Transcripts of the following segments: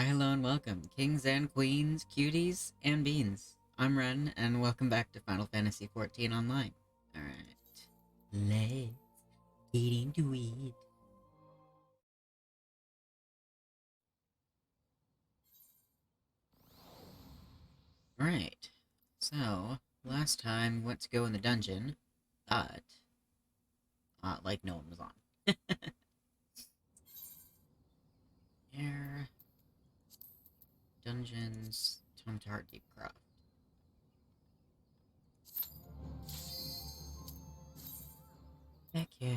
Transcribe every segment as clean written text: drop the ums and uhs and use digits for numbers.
hello, and welcome, kings and queens, cuties, and beans. I'm Ren, and welcome back to Final Fantasy XIV Online. Alright, let's get into it. Alright, so, last time we went to go in the dungeon, but, like no one was on. Air, dungeons, Tom to Heart Deep Croft. Heck yeah.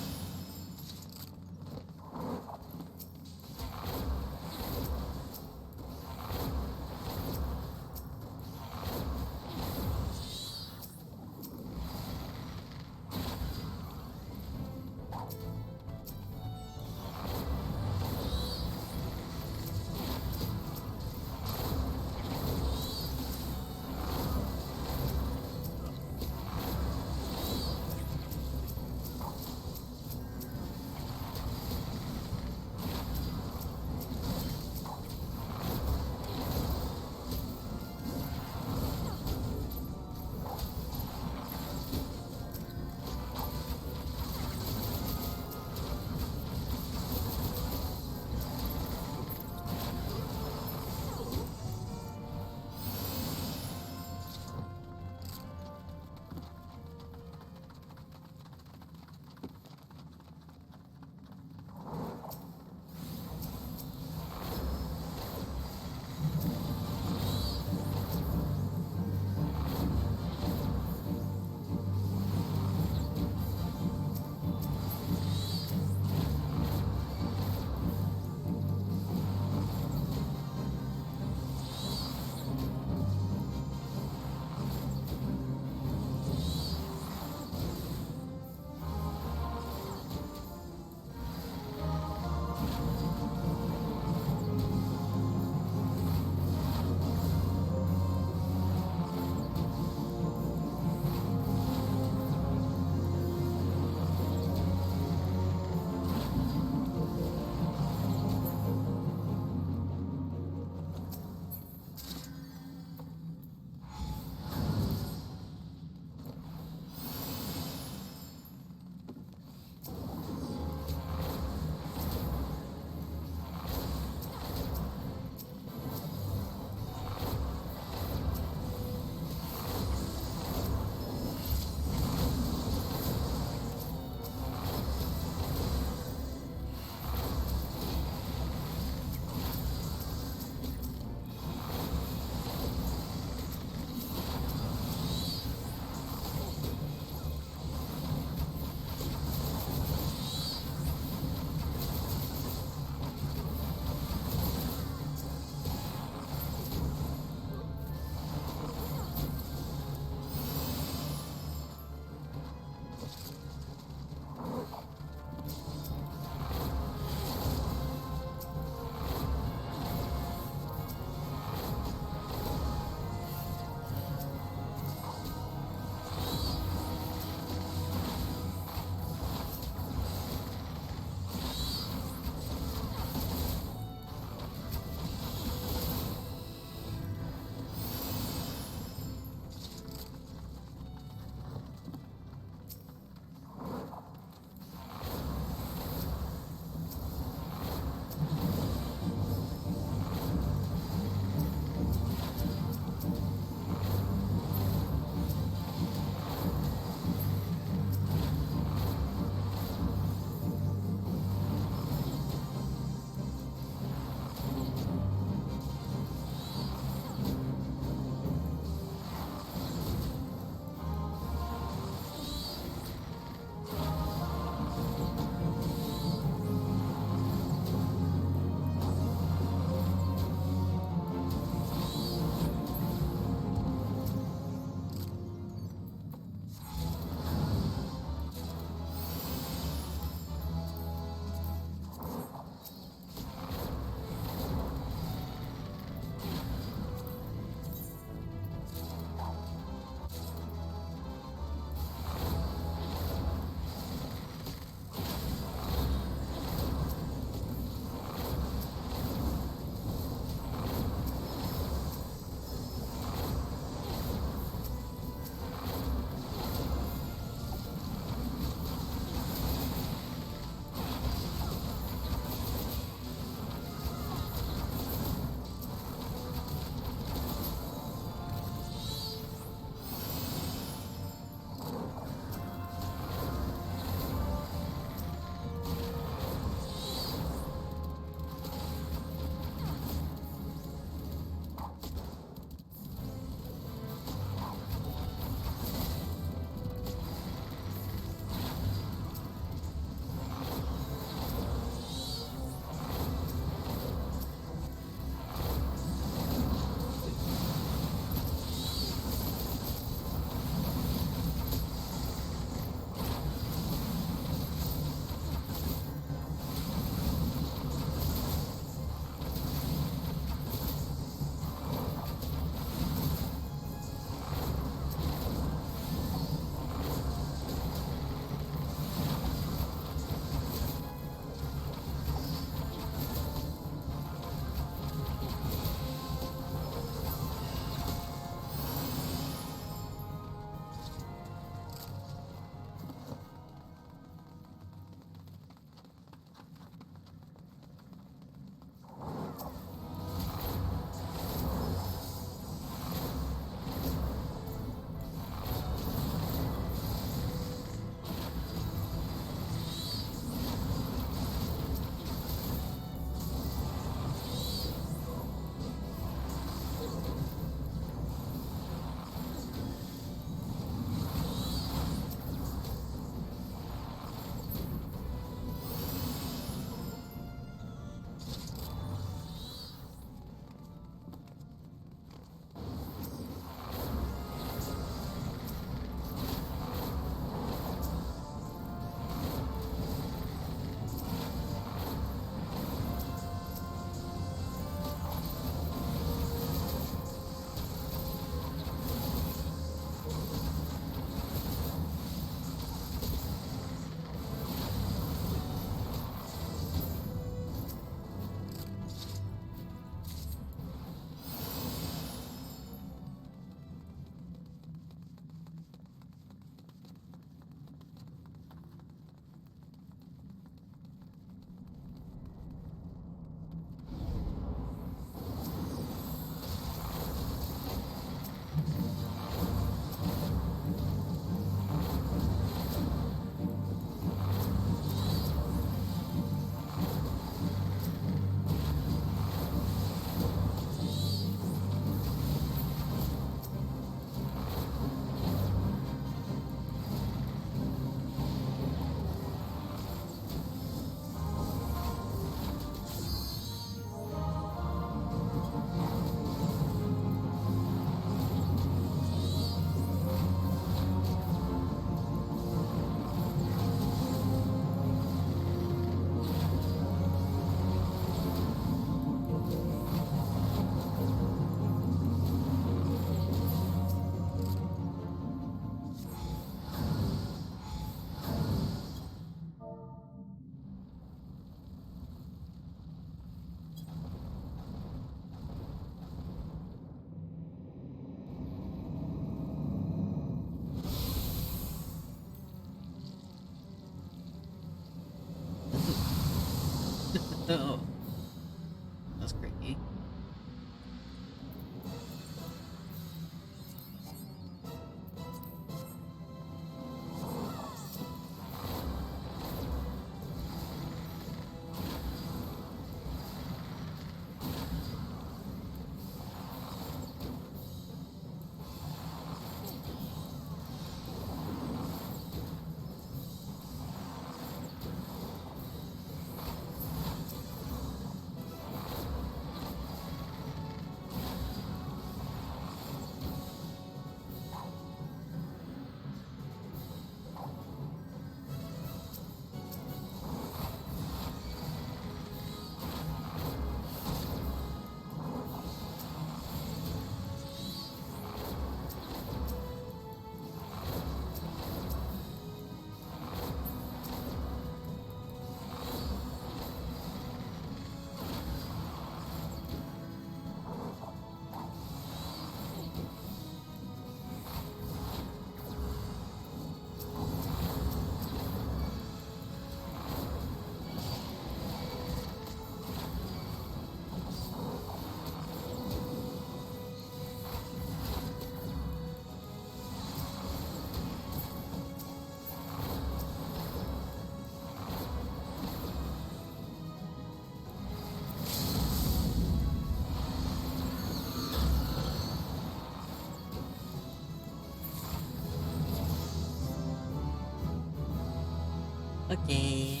Okay.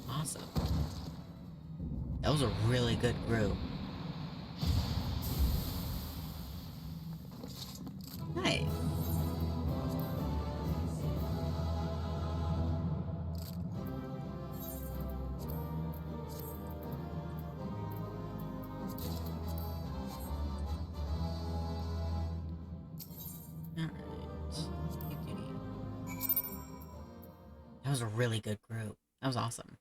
Awesome. That was a really good group. Nice. Alright. That was a really good group. That was awesome.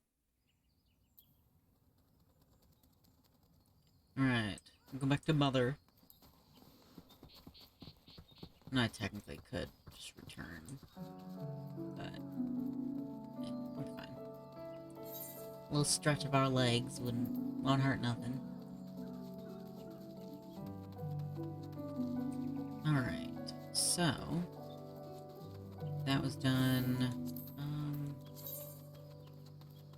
Alright. Go back to Mother. And I technically could just return. But we're fine. A little stretch of our legs won't hurt nothing. Alright. So that was done.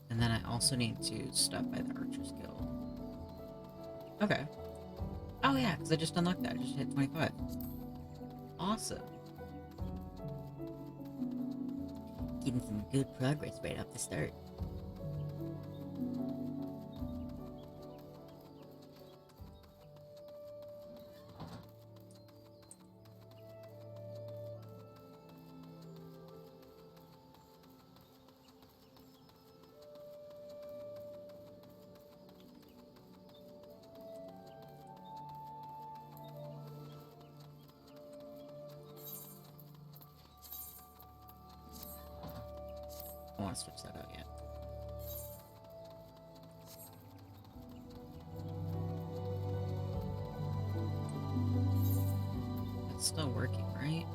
And then I also need to stop by the Archer's Guild. Okay. Oh yeah, because I just unlocked that. I just hit 25. Awesome. Getting some good progress right off the start. I want to switch that out yet. It's still working, right?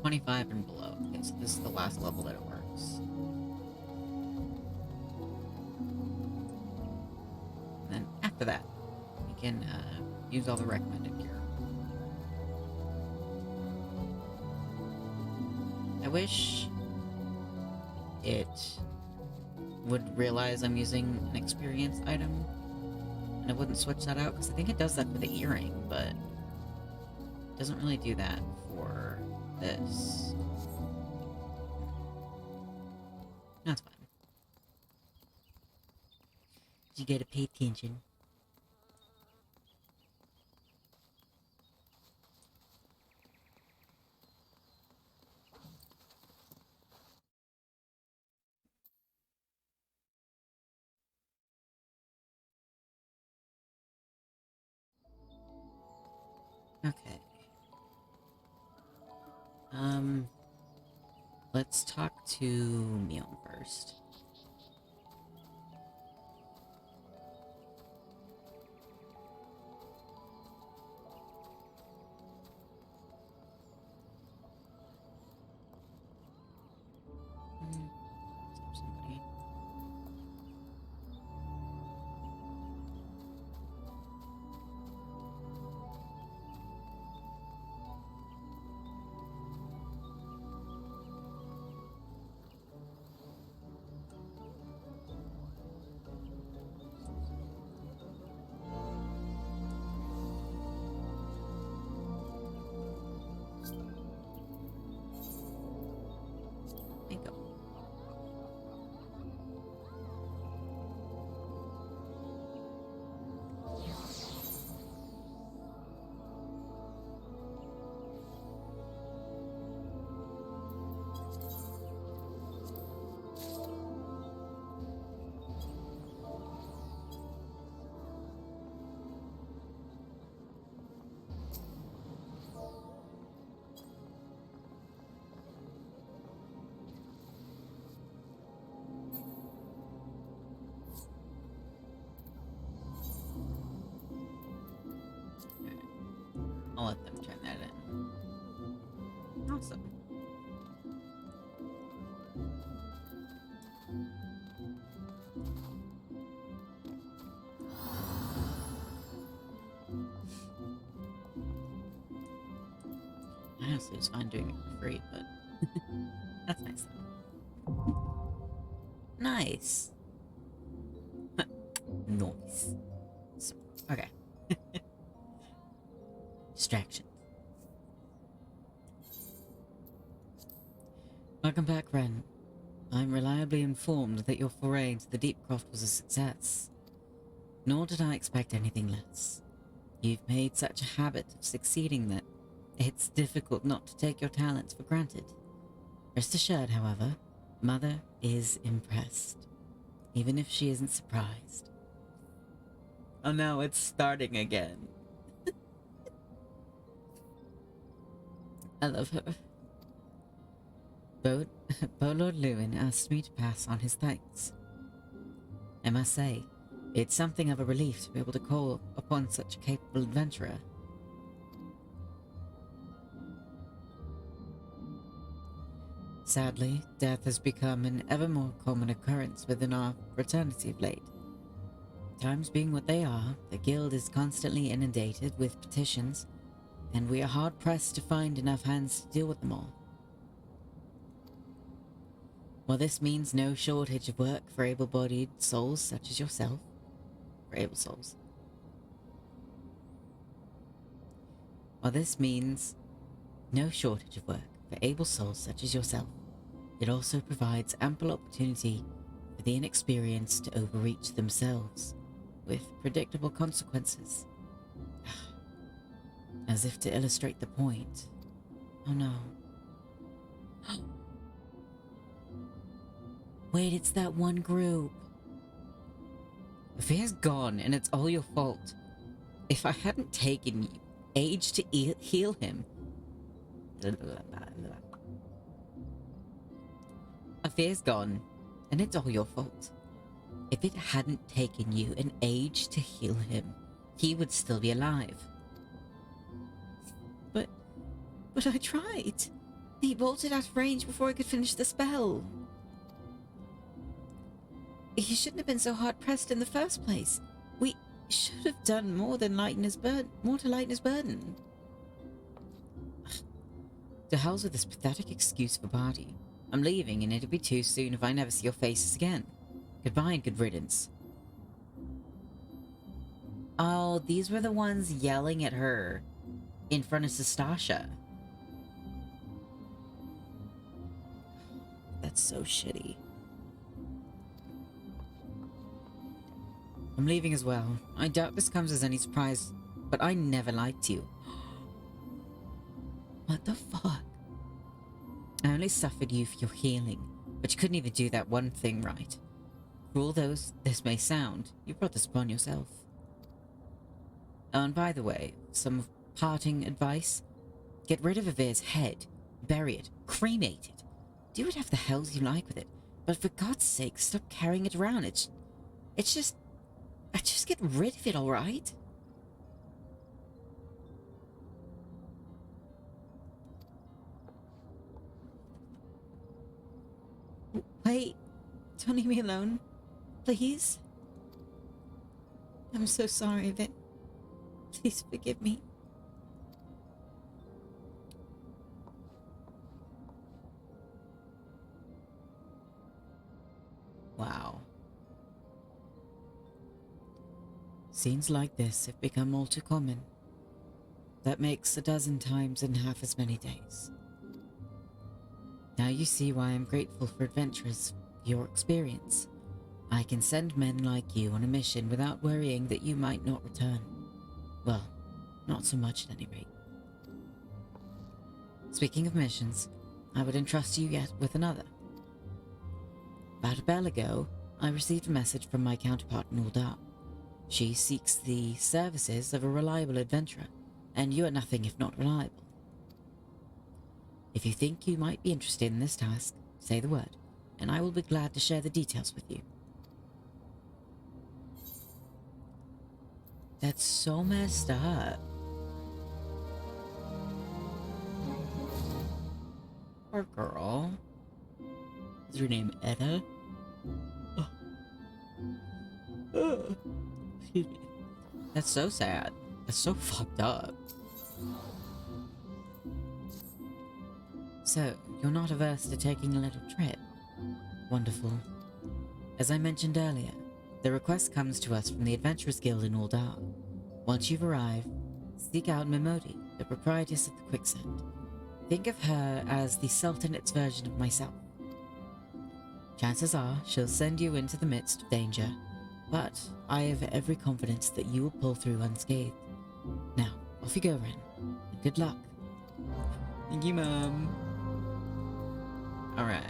25 and below. Okay, so this is the last level that it works. And then after that, we can use all the recommended gear. I wish it would realize I'm using an experience item, and it wouldn't switch that out, because I think it does that for the earring, but it doesn't really do that for this. That's fine. You gotta pay attention. Okay. Let's talk to Mion first. Somebody. There you go. I'll let them turn that in. Awesome. Honestly, it's fine doing it for free, but that's nice though. Nice. Nice. So, okay. Distraction. Welcome back, Ren. I'm reliably informed that your foray into the Deepcroft was a success. Nor did I expect anything less. You've made such a habit of succeeding that it's difficult not to take your talents for granted. Rest assured, however, Mother is impressed, even if she isn't surprised. Oh no, it's starting again. I love her. Lord Lewin asked me to pass on his thanks. I must say, it's something of a relief to be able to call upon such a capable adventurer. Sadly, death has become an ever more common occurrence within our fraternity of late. Times being what they are, the guild is constantly inundated with petitions, and we are hard-pressed to find enough hands to deal with them all. While this means no shortage of work for able-bodied souls such as yourself, While this means no shortage of work for able souls such as yourself, it also provides ample opportunity for the inexperienced to overreach themselves, with predictable consequences. As if to illustrate the point. Oh no. Wait, it's that one group. Fear's gone, and it's all your fault. If I hadn't taken age to heal him... Fear's gone, and it's all your fault. If it hadn't taken you an age to heal him, he would still be alive. But I tried. He bolted out of range before I could finish the spell. He shouldn't have been so hard-pressed in the first place. We should have done more to lighten his burden. To hell's with this pathetic excuse for Barty. I'm leaving, and it'll be too soon if I never see your faces again. Goodbye and good riddance. Oh, these were the ones yelling at her in front of Sastasha. That's so shitty. I'm leaving as well. I doubt this comes as any surprise, but I never liked you. What the fuck? I only suffered you for your healing, but you couldn't even do that one thing right. Cruel though this may sound, you brought this upon yourself. Oh, and by the way, some parting advice. Get rid of Avir's head, bury it, cremate it. Do whatever the hell you like with it, but for God's sake, stop carrying it around. It's just get rid of it, alright? Wait, don't leave me alone, please. I'm so sorry of it. Please forgive me. Wow. Scenes like this have become all too common. That makes a dozen times in half as many days. Now you see why I'm grateful for adventurers, your experience. I can send men like you on a mission without worrying that you might not return. Well, not so much at any rate. Speaking of missions, I would entrust you yet with another. About a bell ago, I received a message from my counterpart in Uldar. She seeks the services of a reliable adventurer, and you are nothing if not reliable. If you think you might be interested in this task, say the word, and I will be glad to share the details with you. That's so messed up. Poor girl. Is her name Etta? Excuse me. That's so sad. That's so fucked up. So, you're not averse to taking a little trip? Wonderful. As I mentioned earlier, the request comes to us from the Adventurers Guild in Uldar. Once you've arrived, seek out Mimodi, the proprietress of the Quicksand. Think of her as the Sultanate's version of myself. Chances are she'll send you into the midst of danger, but I have every confidence that you will pull through unscathed. Now, off you go, Ren. And good luck. Thank you, Mom. Alright.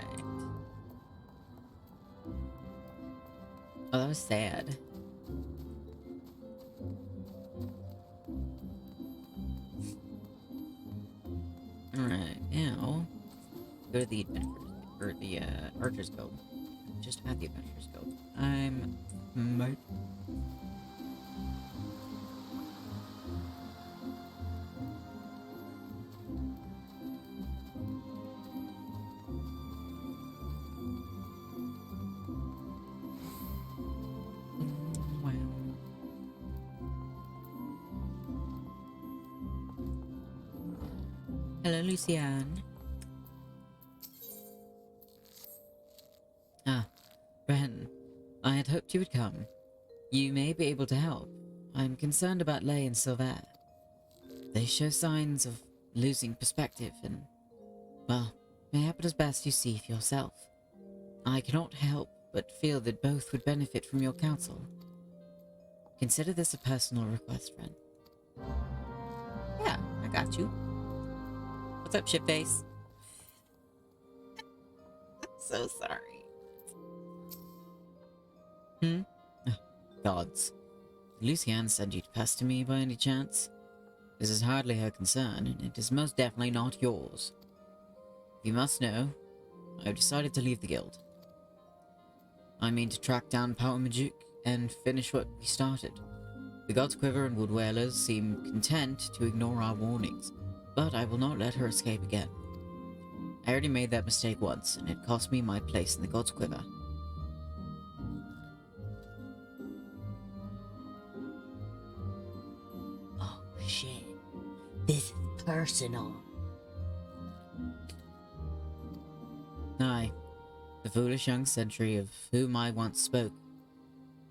Oh, that was sad. Alright, now go to the adventurers, or the Archers Guild. Just at the Adventurers Guild. I'm might. Wow. Hello, Luciane. Ah, Ren. I had hoped you would come. You may be able to help. I'm concerned about Lay and Sylvain. They show signs of losing perspective and, well, mayhap it is best you see for yourself. I cannot help but feel that both would benefit from your counsel. Consider this a personal request, Ren. Yeah, I got you. What's up, shitface? I'm so sorry. Oh, gods. Did Luciane send you to pester me by any chance? This is hardly her concern, and it is most definitely not yours. You must know, I have decided to leave the guild. I mean to track down Power Majuk and finish what we started. The God's Quiver and Wood Whalers seem content to ignore our warnings, but I will not let her escape again. I already made that mistake once, and it cost me my place in the God's Quiver. Oh shit. This is personal. Aye, the foolish young sentry of whom I once spoke.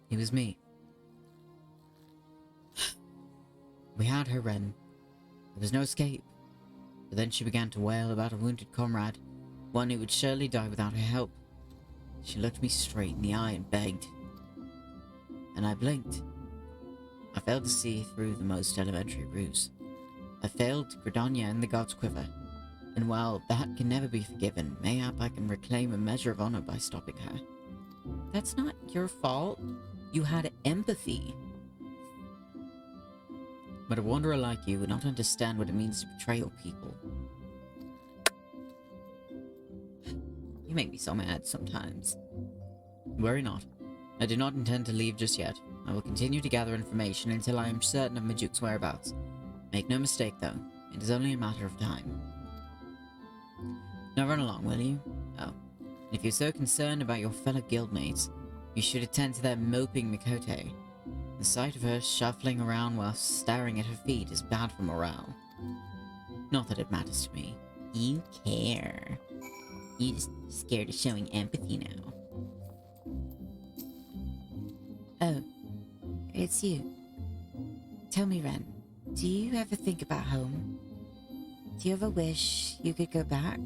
He was me. We had her, Ren. There was no escape. But then she began to wail about a wounded comrade, one who would surely die without her help. She looked me straight in the eye and begged. And I blinked. I failed to see through the most elementary ruse. I failed Gridania in the God's Quiver. And while that can never be forgiven, mayhap I can reclaim a measure of honor by stopping her. That's not your fault. You had empathy. But a wanderer like you would not understand what it means to betray your people. You make me so mad sometimes. Worry not. I do not intend to leave just yet. I will continue to gather information until I am certain of Majuk's whereabouts. Make no mistake, though. It is only a matter of time. Now run along, will you? Oh. If you're so concerned about your fellow guildmates, you should attend to that moping Mikote. The sight of her shuffling around while staring at her feet is bad for morale. Not that it matters to me. You care. You're just scared of showing empathy now. Oh, it's you. Tell me, Ren, do you ever think about home? Do you ever wish you could go back?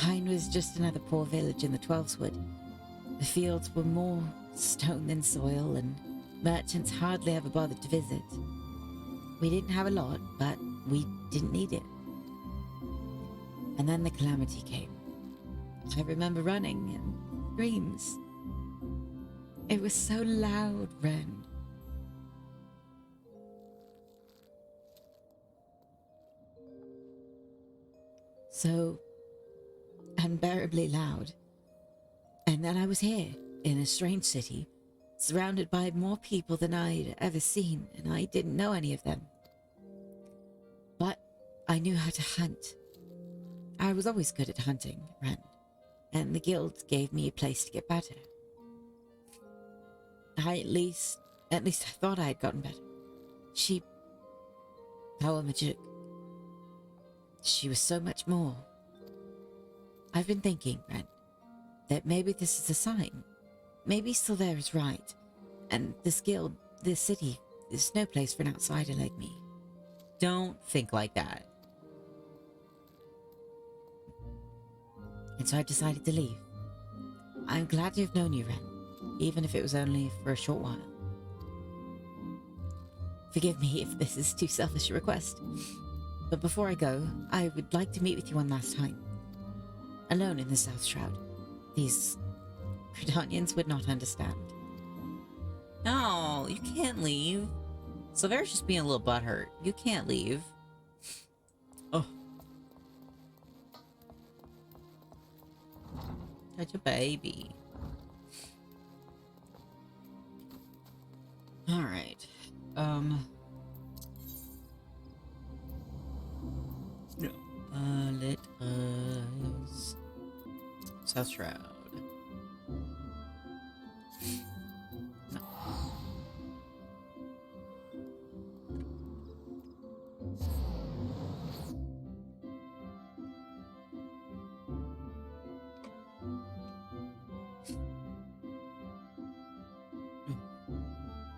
Mine was just another poor village in the Twelveswood. The fields were more stone than soil, and merchants hardly ever bothered to visit. We didn't have a lot, but we didn't need it. And then the calamity came. I remember running and screams. It was so loud, Ren. So unbearably loud. And then I was here, in a strange city, surrounded by more people than I'd ever seen, and I didn't know any of them. But I knew how to hunt. I was always good at hunting, Ren, and the guild gave me a place to get better. At least I thought I had gotten better. Power Majuk. She was so much more. I've been thinking, Ren, that maybe this is a sign. Maybe Sylvain is right, and this guild, this city, is no place for an outsider like me. Don't think like that. and so I decided to leave. I'm glad to have known you, Ren, even if it was only for a short while. Forgive me if this is too selfish a request, but before I go, I would like to meet with you one last time. Alone in the South Shroud. These Gridanians would not understand. No, you can't leave. Silvera's just being a little butthurt. You can't leave. Oh. Such a baby. Alright. Let us... South Shroud. No.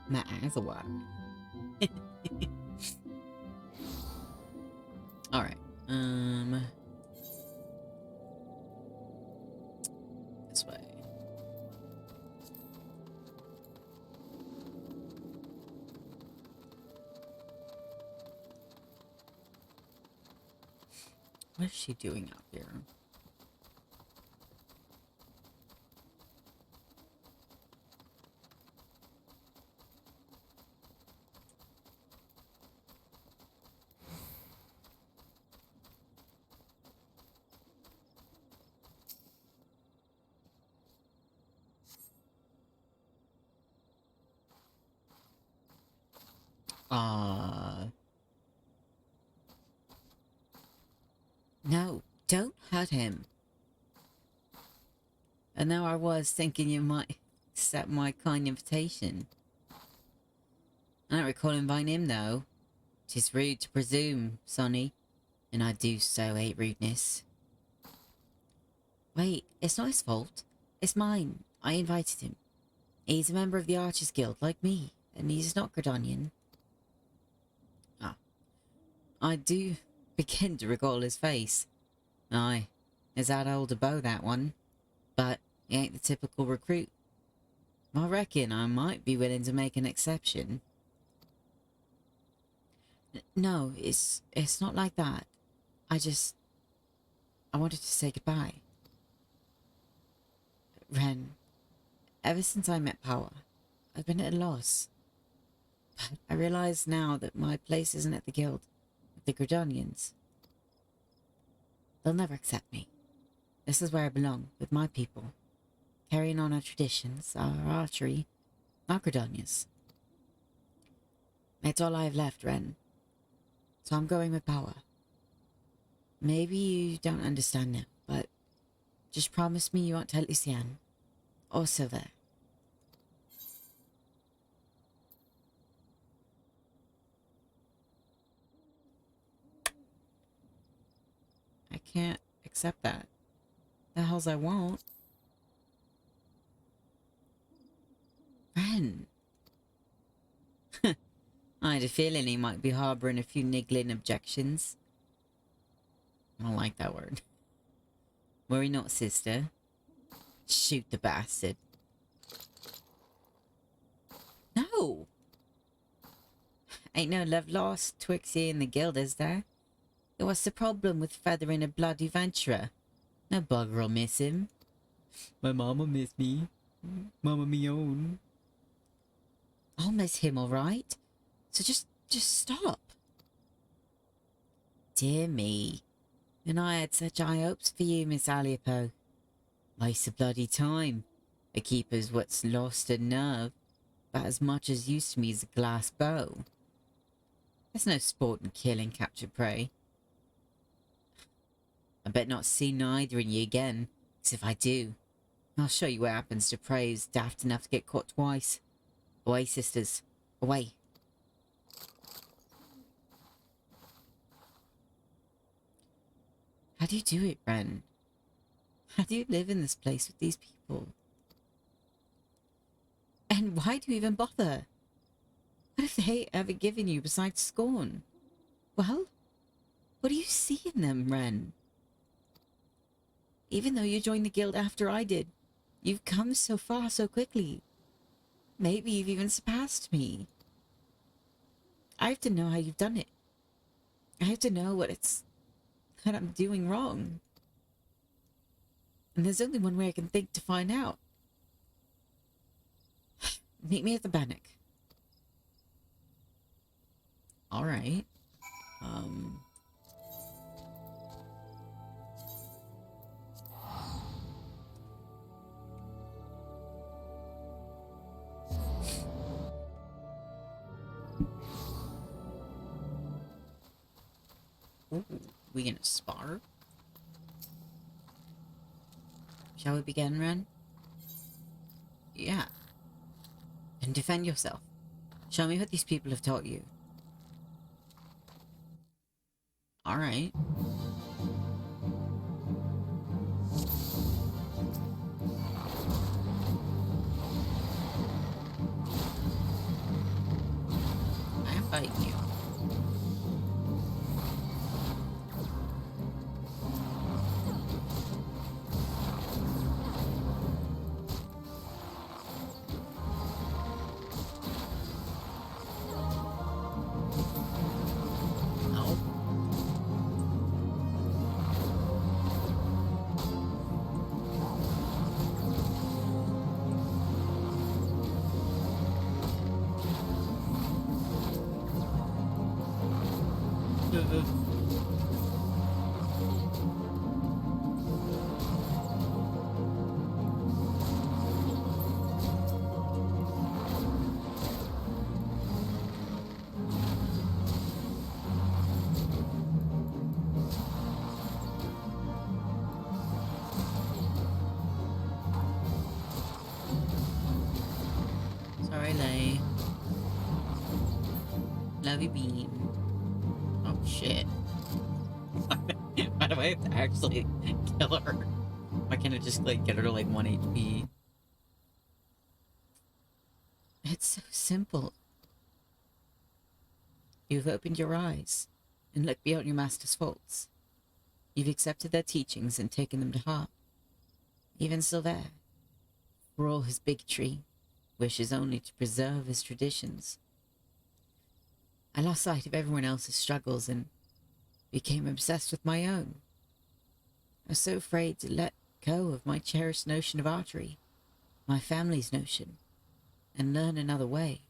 My eyes are watering. Alright. This way. What is she doing out here? No, don't hurt him. And now I was thinking you might accept my kind invitation. I don't recall inviting him, though. 'Tis rude to presume, Sonny, and I do so hate rudeness. Wait, it's not his fault. It's mine. I invited him. He's a member of the Archers Guild, like me, and he's not Gridanian. Ah. I do begin to recall his face. Aye, is that older beau, that one? But he ain't the typical recruit. I reckon I might be willing to make an exception. No, it's not like that. I wanted to say goodbye. Ren, ever since I met Power, I've been at a loss. But I realize now that my place isn't at the guild with the Gridanians. They'll never accept me. This is where I belong, with my people, carrying on our traditions, our archery, our Gridanians. It's all I have left, Ren. So I'm going with Power. Maybe you don't understand now, but just promise me you won't tell Lucienne or Silver. I can't accept that. The hells I won't. Ren. I had a feeling he might be harboring a few niggling objections. I don't like that word. Worry not, sister. Shoot the bastard. No! Ain't no love lost twixt ye and the guild, is there? What's the problem with feathering a bloody venturer? No bugger'll miss him. My mama miss me. Mama me own. I'll miss him, all right? So just stop. Dear me. And I had such high hopes for you, Miss Aliapo. Waste of bloody time. A keeper's what's lost a nerve, about as much as used to me as a glass bow. There's no sport in killing captured prey. I bet not see neither in ye again, 'cause if I do, I'll show you what happens to prey who's daft enough to get caught twice. Away, sisters, away. How do you do it, Ren? How do you live in this place with these people? And why do you even bother? What have they ever given you besides scorn? Well, what do you see in them, Ren? Even though you joined the guild after I did, you've come so far so quickly. Maybe you've even surpassed me. I have to know how you've done it. I have to know what I'm doing wrong. And there's only one way I can think to find out. Meet me at the Bannock. Alright. Ooh, we gonna spar? Shall we begin, Ren? Yeah. And defend yourself. Show me what these people have taught you. Alright. I am fighting you. No. Sorry, Lay. Love you, Bean. Oh, shit. Why do I have to actually kill her? Why can't I just, like, get her to, like, 1 HP? It's so simple. You've opened your eyes and looked beyond your master's faults. You've accepted their teachings and taken them to heart. Even Silver, for all his bigotry, wishes only to preserve his traditions. I lost sight of everyone else's struggles and became obsessed with my own. I was so afraid to let go of my cherished notion of archery, my family's notion, and learn another way.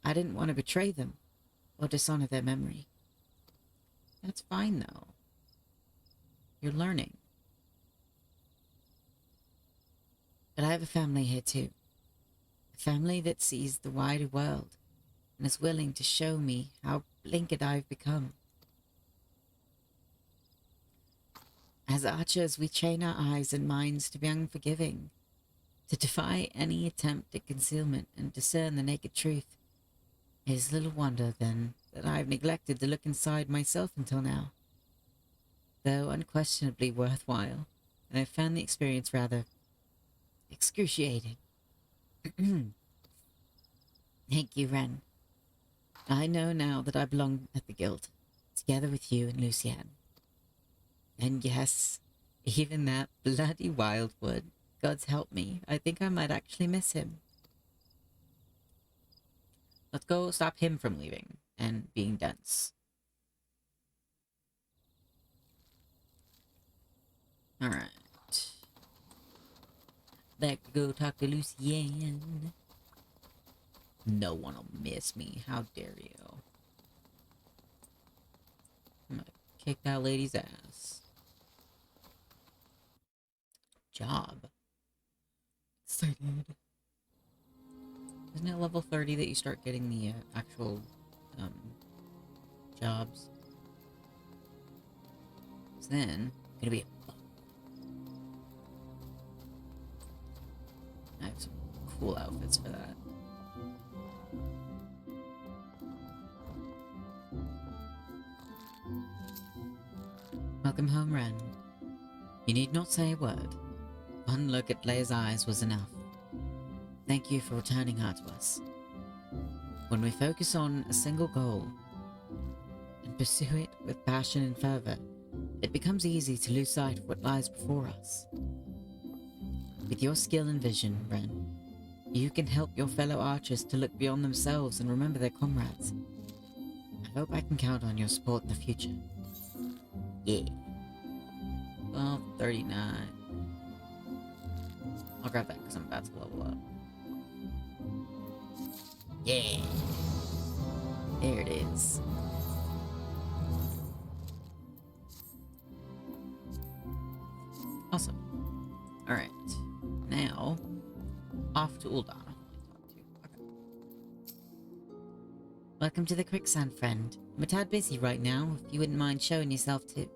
I didn't want to betray them or dishonor their memory. That's fine, though. You're learning. But I have a family here too. A family that sees the wider world and is willing to show me how blinkered I've become. As archers, we train our eyes and minds to be unforgiving, to defy any attempt at concealment and discern the naked truth. It is little wonder, then, that I have neglected to look inside myself until now. Though unquestionably worthwhile, I have found the experience rather excruciating. Thank you, Ren. I know now that I belong at the guild, together with you and Lucienne. And yes, even that bloody Wildwood, God's help me, I think I might actually miss him. Let's go stop him from leaving and being dense. Alright. Back to go talk to Lucienne. No one will miss me. How dare you? I'm gonna kick that lady's ass. Job. Excited. Isn't it level 30 that you start getting the actual jobs? So then, gonna be I have some cool outfits for that. Welcome home, Ren. You need not say a word. One look at Leia's eyes was enough. Thank you for returning her to us. When we focus on a single goal and pursue it with passion and fervor, it becomes easy to lose sight of what lies before us. With your skill and vision, Ren, you can help your fellow archers to look beyond themselves and remember their comrades. I hope I can count on your support in the future. Yeah. 1239. I'll grab that because I'm about to level up. Yeah. There it is. Awesome. Alright. Now, off to Ul'dah. Okay. Welcome to the Quicksand, friend. I'm a tad busy right now, if you wouldn't mind showing yourself to...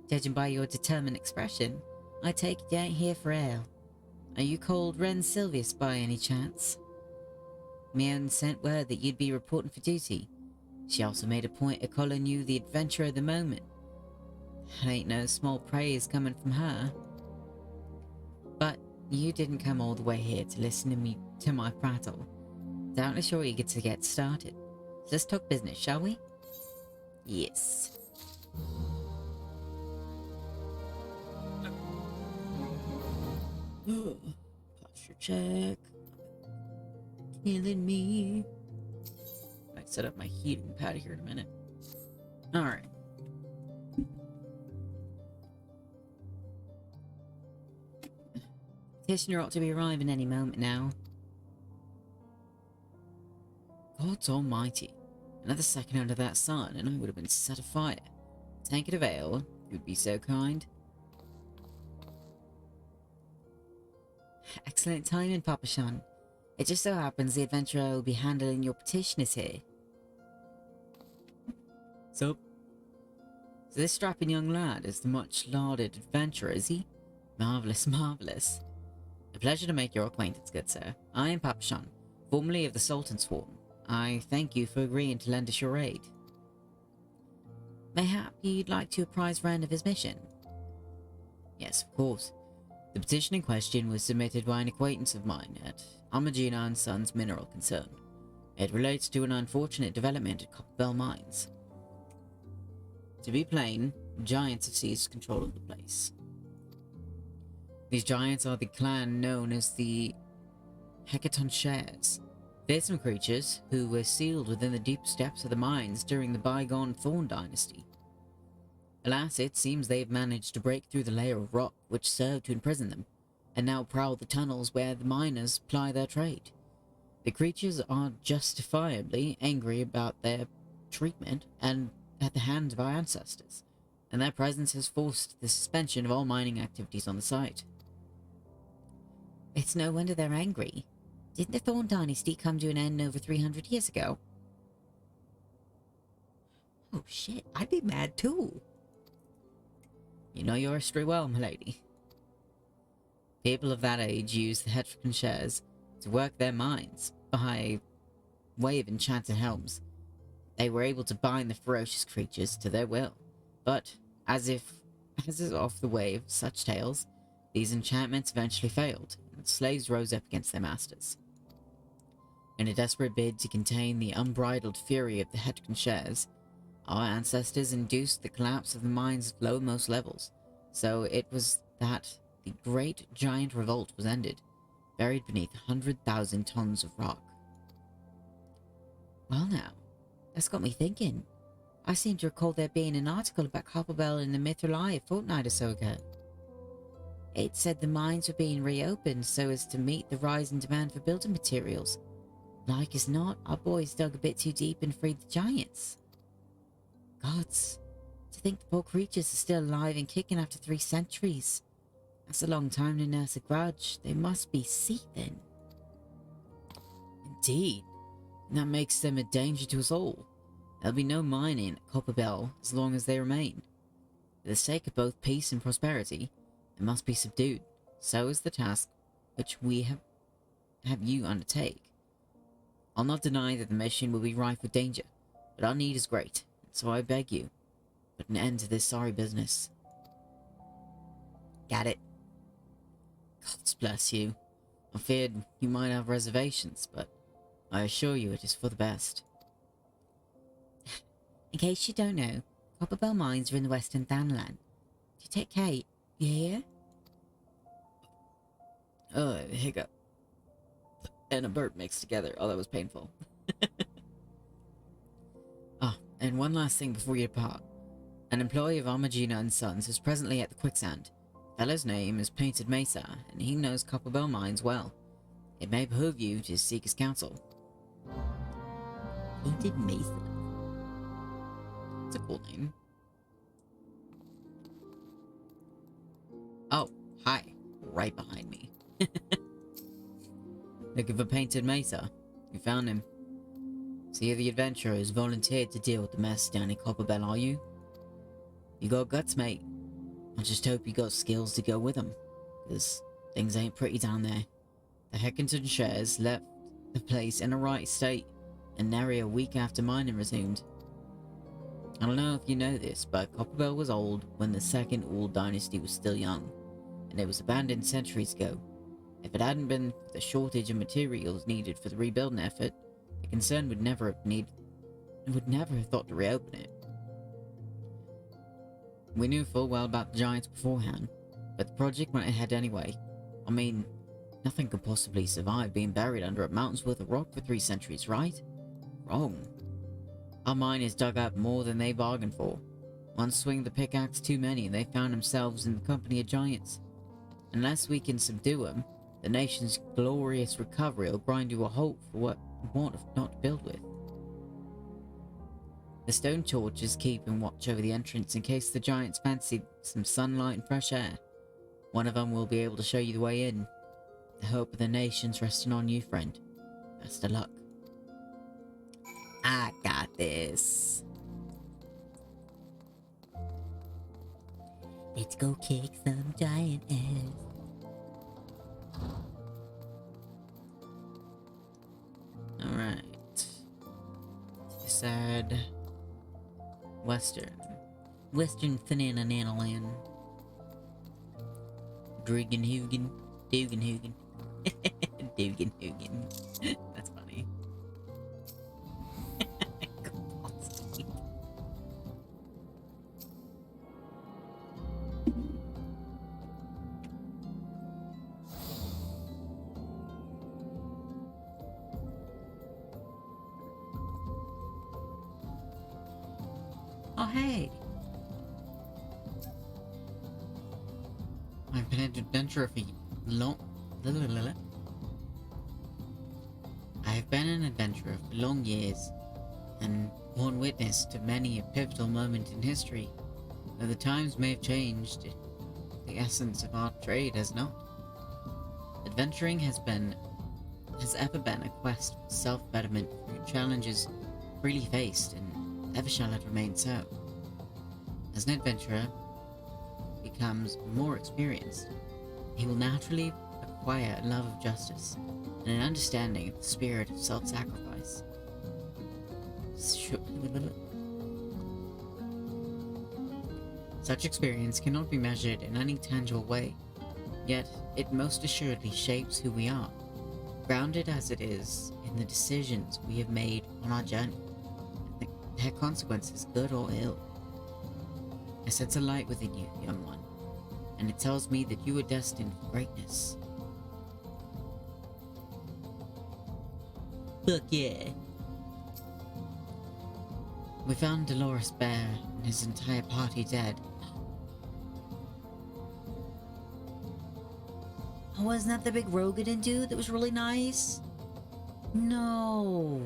Judging by your determined expression, I take it you ain't here for ale. Are you called Ren Silvius by any chance? Mion sent word that you'd be reporting for duty. She also made a point of calling you the adventurer of the moment. That ain't no small praise coming from her. But you didn't come all the way here to listen to my prattle. Doubtless you're eager to get started. So let's talk business, shall we? Yes. Posture check. Killing me. Might set up my heating pad here in a minute. Alright. Petitioner ought to be arriving any moment now. God's almighty. Another second under that sun and I would have been set afire. Tankard of ale, if you'd be so kind. Excellent timing, Papa Shan. It just so happens the adventurer will be handling your petition is here. So this strapping young lad is the much-lauded adventurer, is he? Marvellous, marvellous. A pleasure to make your acquaintance, good sir. I am Papa Shan, formerly of the Sultan's Swarm. I thank you for agreeing to lend us your aid. Mayhap you'd like to apprise Ren of his mission? Yes, of course. The petition in question was submitted by an acquaintance of mine at Amagina and Sons Mineral Concern. It relates to an unfortunate development at Copperbell Mines. To be plain, giants have seized control of the place. These giants are the clan known as the Hecaton Shares, fearsome creatures who were sealed within the deep depths of the mines during the bygone Thorn Dynasty. Alas, it seems they have managed to break through the layer of rock which served to imprison them, and now prowl the tunnels where the miners ply their trade. The creatures are justifiably angry about their treatment and at the hands of our ancestors, and their presence has forced the suspension of all mining activities on the site. It's no wonder they're angry. Didn't the Thorn Dynasty come to an end over 300 years ago? Oh shit, I'd be mad too. You know your history well, my lady. People of that age used the Hecaton Shares to work their mines by way of enchanted helms. They were able to bind the ferocious creatures to their will, but as is off the way of such tales, these enchantments eventually failed, and slaves rose up against their masters. In a desperate bid to contain the unbridled fury of the Hecaton Shares, our ancestors induced the collapse of the mine's lowermost levels, so it was that the great giant revolt was ended, buried beneath 100,000 tons of rock. Well now, that's got me thinking. I seem to recall there being an article about Copperbell in the Mithril Eye a fortnight or so ago. It said the mines were being reopened so as to meet the rising demand for building materials. Like as not, our boys dug a bit too deep and freed the giants. Gods, to think the poor creatures are still alive and kicking after 3 centuries. That's a long time to nurse a grudge. They must be seething. Indeed, and that makes them a danger to us all. There'll be no mining at Copperbell as long as they remain. For the sake of both peace and prosperity, they must be subdued. So is the task which we have you undertake. I'll not deny that the mission will be rife with danger, but our need is great, and so I beg you, put an end to this sorry business. Got it. God bless you. I feared you might have reservations, but I assure you it is for the best. In case you don't know, Copperbell mines are in the western downland. You take Kate, you hear? Hiccup. And a burp mixed together. Oh, that was painful. And one last thing before you depart. An employee of Armagina and Sons is presently at the quicksand. The fellow's name is Painted Mesa, and he knows Copperbell mines well. It may behoove you to seek his counsel. Painted Mesa. It's a cool name. Oh, hi. Right behind me. Looking for Painted Mesa. You found him. See, the adventurers volunteered to deal with the mess down in Copperbell, are you? You got guts, mate. I just hope you got skills to go with them, because things ain't pretty down there. The Heckinton shares left the place in a right state, and nary a week after mining resumed. I don't know if you know this, but Copperbell was old when the Second Old Dynasty was still young, and it was abandoned centuries ago. If it hadn't been for the shortage of materials needed for the rebuilding effort, the concern would never have thought to reopen it. We knew full well about the giants beforehand, but the project went ahead anyway. I mean, nothing could possibly survive being buried under a mountain's worth of rock for 3 centuries, right? Wrong. Our miners dug up more than they bargained for. One swing of the pickaxe too many, and they found themselves in the company of giants. Unless we can subdue them, the nation's glorious recovery will grind to a halt for what want of not to build with. The stone torches keep and watch over the entrance in case the giants fancy some sunlight and fresh air. One of them will be able to show you the way in. The hope of the nation's resting on you, friend. Best of luck. I got this. Let's go kick some giant ass. Alright. You said Western Fanananaland. Duganhugen. Duganhugen. That's funny. Oh, hey. I've been an adventurer for long years, and borne witness to many a pivotal moment in history. Though the times may have changed, the essence of our trade has not. Adventuring has ever been a quest for self-betterment through challenges freely faced, and ever shall it remain so. As an adventurer becomes more experienced, he will naturally acquire a love of justice and an understanding of the spirit of self-sacrifice. Such experience cannot be measured in any tangible way, yet it most assuredly shapes who we are, grounded as it is in the decisions we have made on our journey, and their consequences, good or ill. I sense a light within you, young one, and it tells me that you are destined for greatness. Fuck yeah. We found Dolores Bear and his entire party dead. Oh, wasn't that the big Rogadin dude that was really nice? No.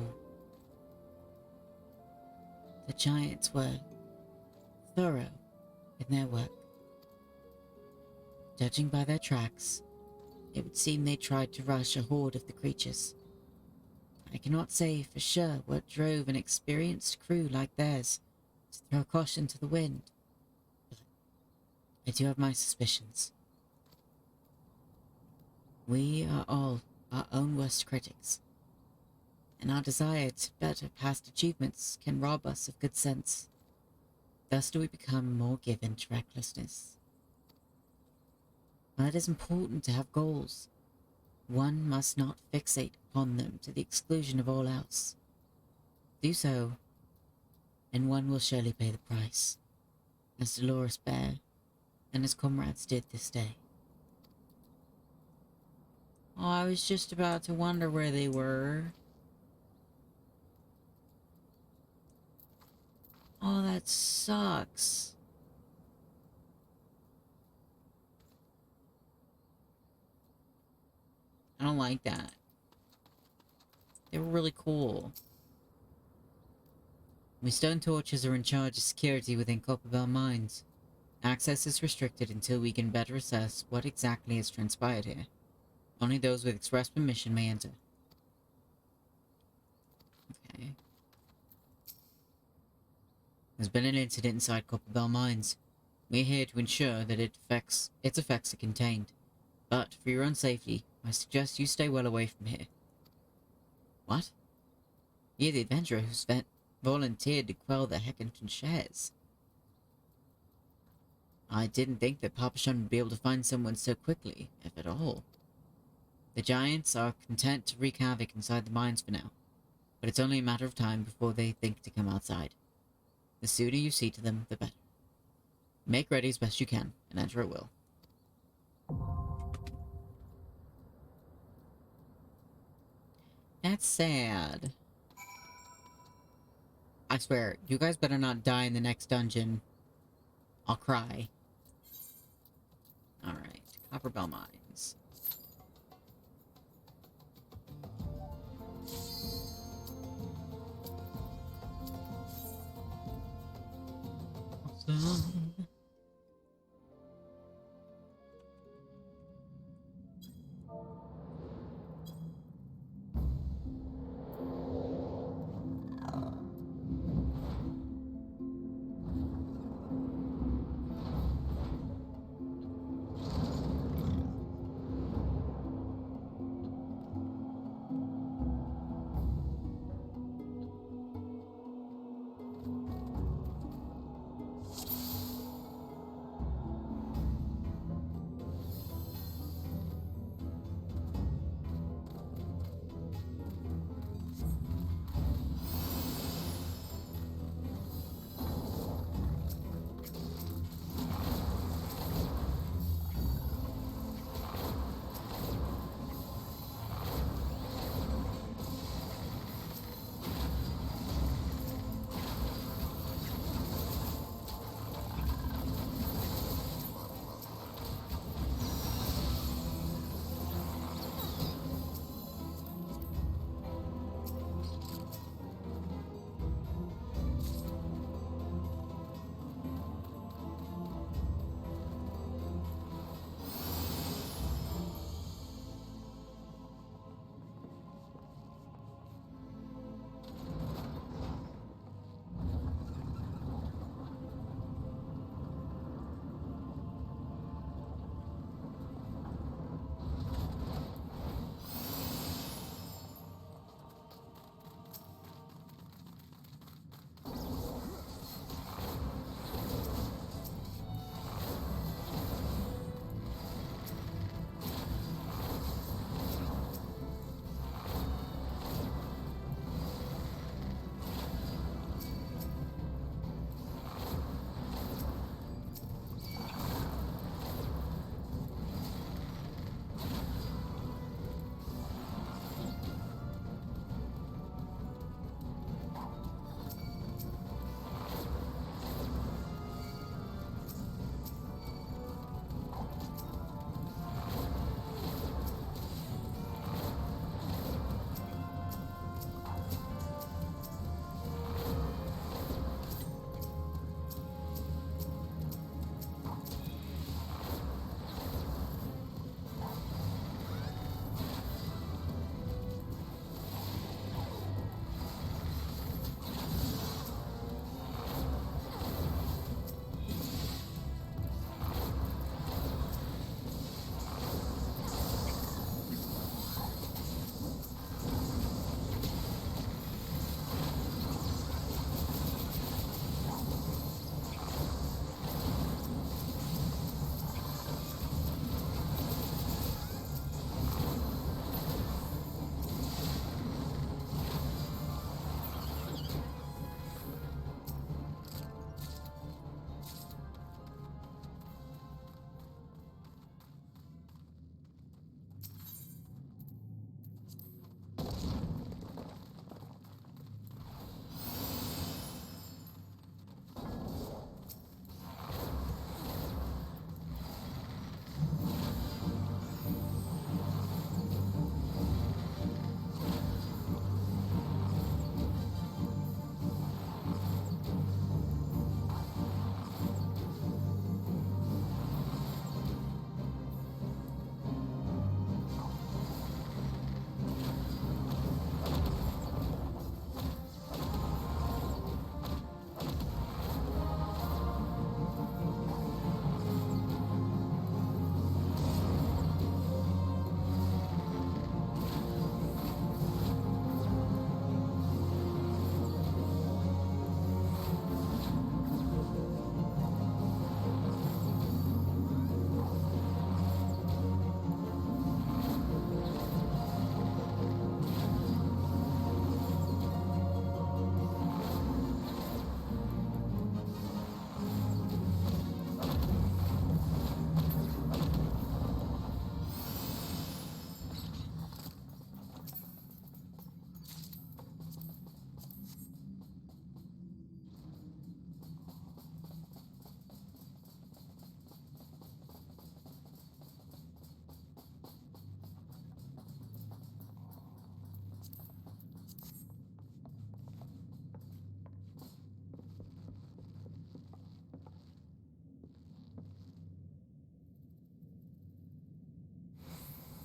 The giants were thorough in their work. Judging by their tracks, it would seem they tried to rush a horde of the creatures. I cannot say for sure what drove an experienced crew like theirs to throw caution to the wind, but I do have my suspicions. We are all our own worst critics, and our desire to better past achievements can rob us of good sense. Thus do we become more given to recklessness. While it is important to have goals, one must not fixate upon them to the exclusion of all else. Do so, and one will surely pay the price. as Dolores Bear and his comrades did this day. Oh, I was just about to wonder where they were. Oh, that sucks. I don't like that. They were really cool. We Stone Torches are in charge of security within Copperbell Mines. Access is restricted until we can better assess what exactly has transpired here. Only those with express permission may enter. Okay. There's been an incident inside Copperbell Mines. We're here to ensure that its effects are contained. But, for your own safety, I suggest you stay well away from here. What? You're the adventurer who's volunteered to quell the Heckinton shares. I didn't think that Papachon would be able to find someone so quickly, if at all. The Giants are content to wreak havoc inside the mines for now, but it's only a matter of time before they think to come outside. The sooner you see to them, the better. Make ready as best you can, and enter at will. That's sad. I swear, you guys better not die in the next dungeon. I'll cry. Alright, Copperbell Mines. Awesome.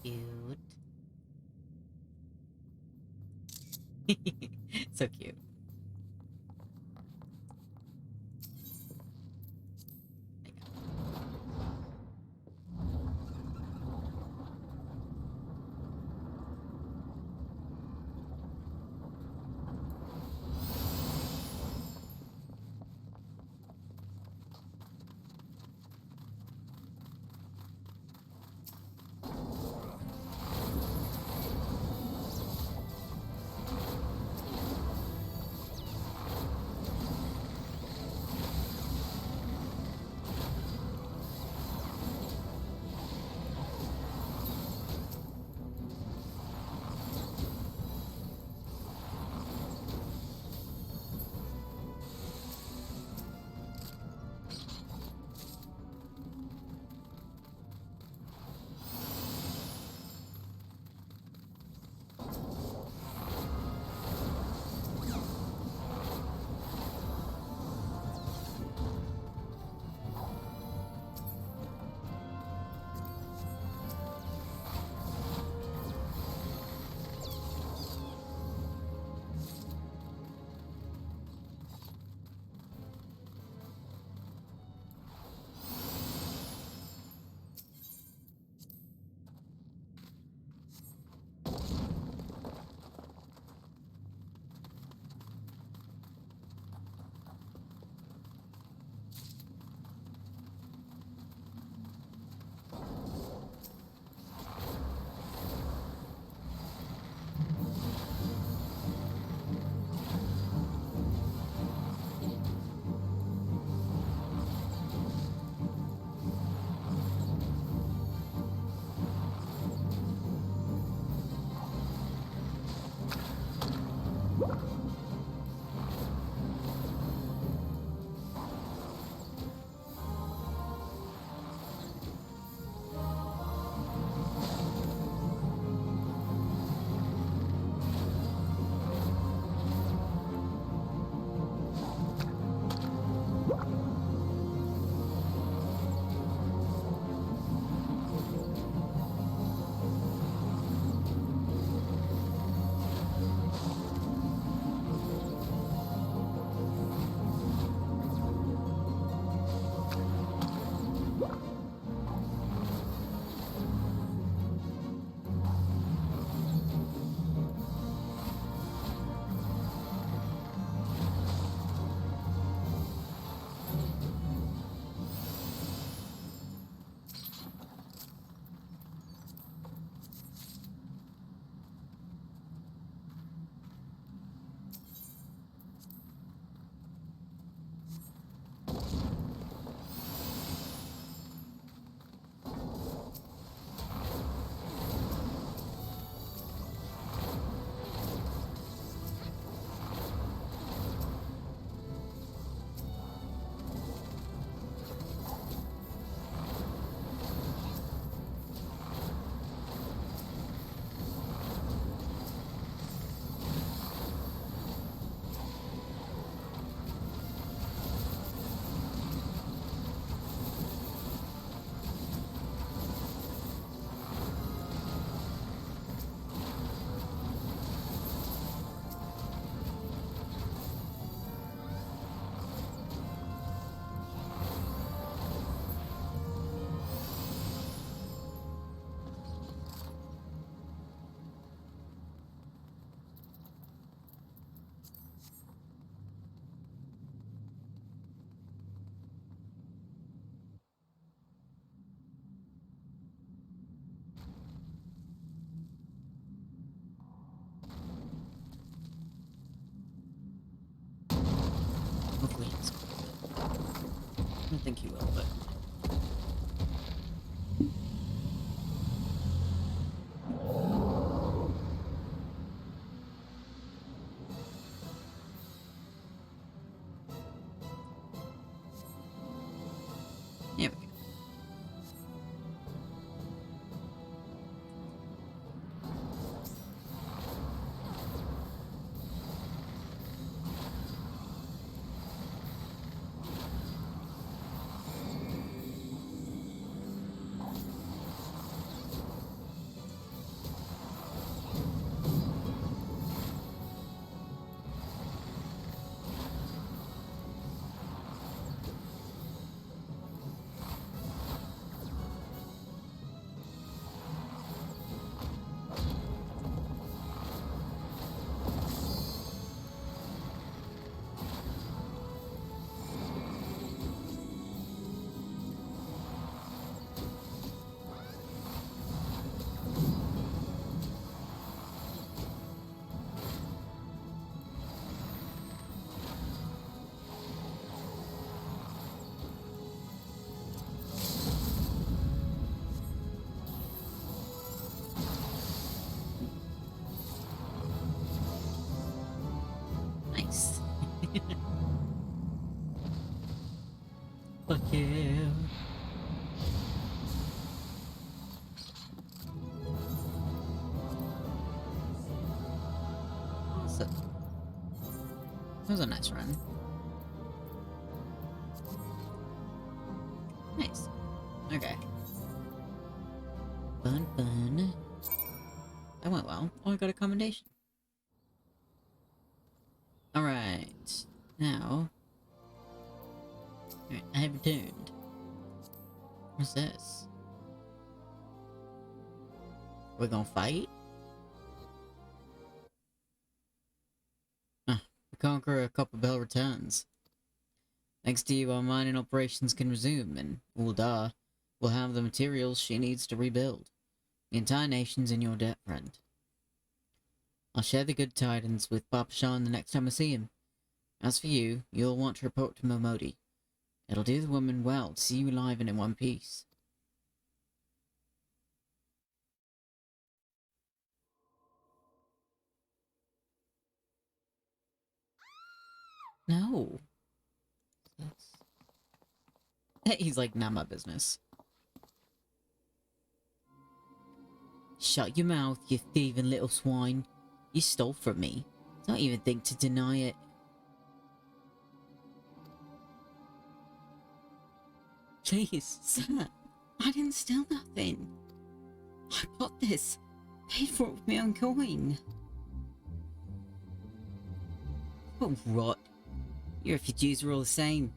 Cute. So cute. Hopefully it's cool. I don't think he will, but... There we go. Fuck yeah. Awesome. That was a nice run. Nice. Okay. Fun, fun. That went well. Oh, I got a commendation. Alright. Now. Alright, I have returned. What's this? We're gonna fight? The Conqueror of Copperbell returns. Thanks to you, our mining operations can resume, and Uldar will have the materials she needs to rebuild. The entire nation's in your debt, friend. I'll share the good tidings with Papashan the next time I see him. As for you, you'll want to report to Momodi. It'll do the woman well to see you alive and in one piece. No. He's like, not my business. Shut your mouth, you thieving little swine. You stole from me. Don't even think to deny it. Please, sir. I didn't steal nothing. I bought this. Paid for it with my own coin. Oh, rot. Your refugees are all the same.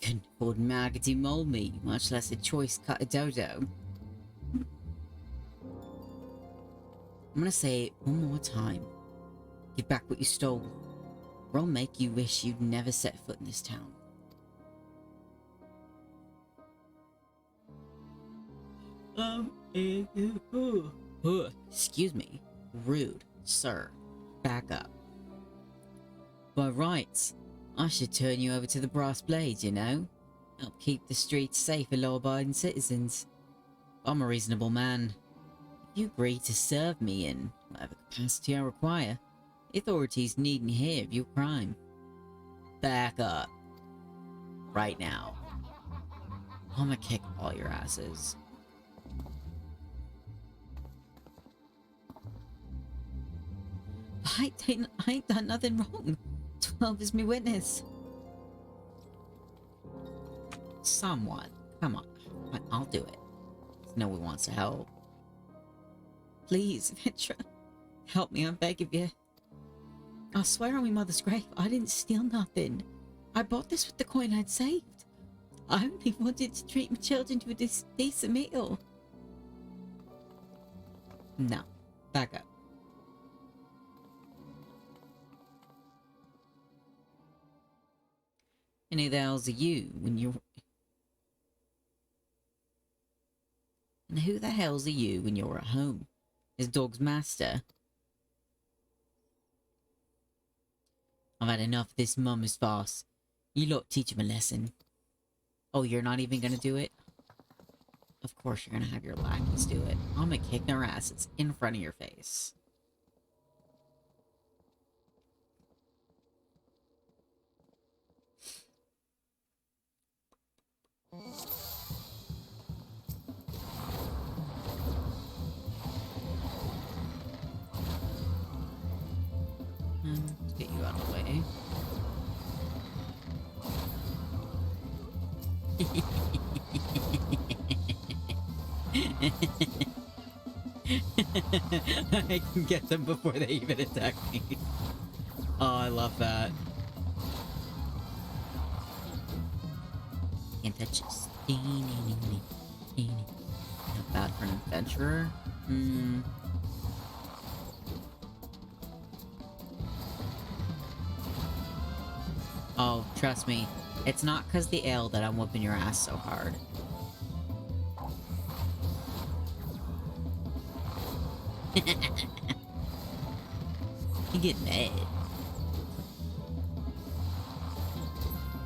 Couldn't afford maggoty mole meat, much less a choice cut of dodo. I'm gonna say it one more time. Give back what you stole, or I'll make you wish you'd never set foot in this town. Excuse me. Rude, sir. Back up. By rights, I should turn you over to the brass blades, you know? Help keep the streets safe for law-abiding citizens. I'm a reasonable man. If you agree to serve me in whatever capacity I require, the authorities needn't hear of your crime. Back up. Right now. I'm gonna kick all your asses. I ain't done nothing wrong. 12 is me witness. Someone. Come on. I'll do it. No one wants to help. Please, Vitra. Help me, I'm begging you. I swear on my mother's grave, I didn't steal nothing. I bought this with the coin I'd saved. I only wanted to treat my children to a decent meal. No. Back up. And who the hell's you when you're... And who the hell's you when you're at home? His dog's master? I've had enough of this mummers farce. You lot teach him a lesson. Oh, you're not even gonna do it? Of course you're gonna have your lackeys do it. I'm gonna kick their asses in front of your face. Let's get you out of the way. I can get them before they even attack me. Oh, I love that. Can't touch this. Not bad for an adventurer. Oh, trust me. It's not because the ale that I'm whooping your ass so hard. You get mad.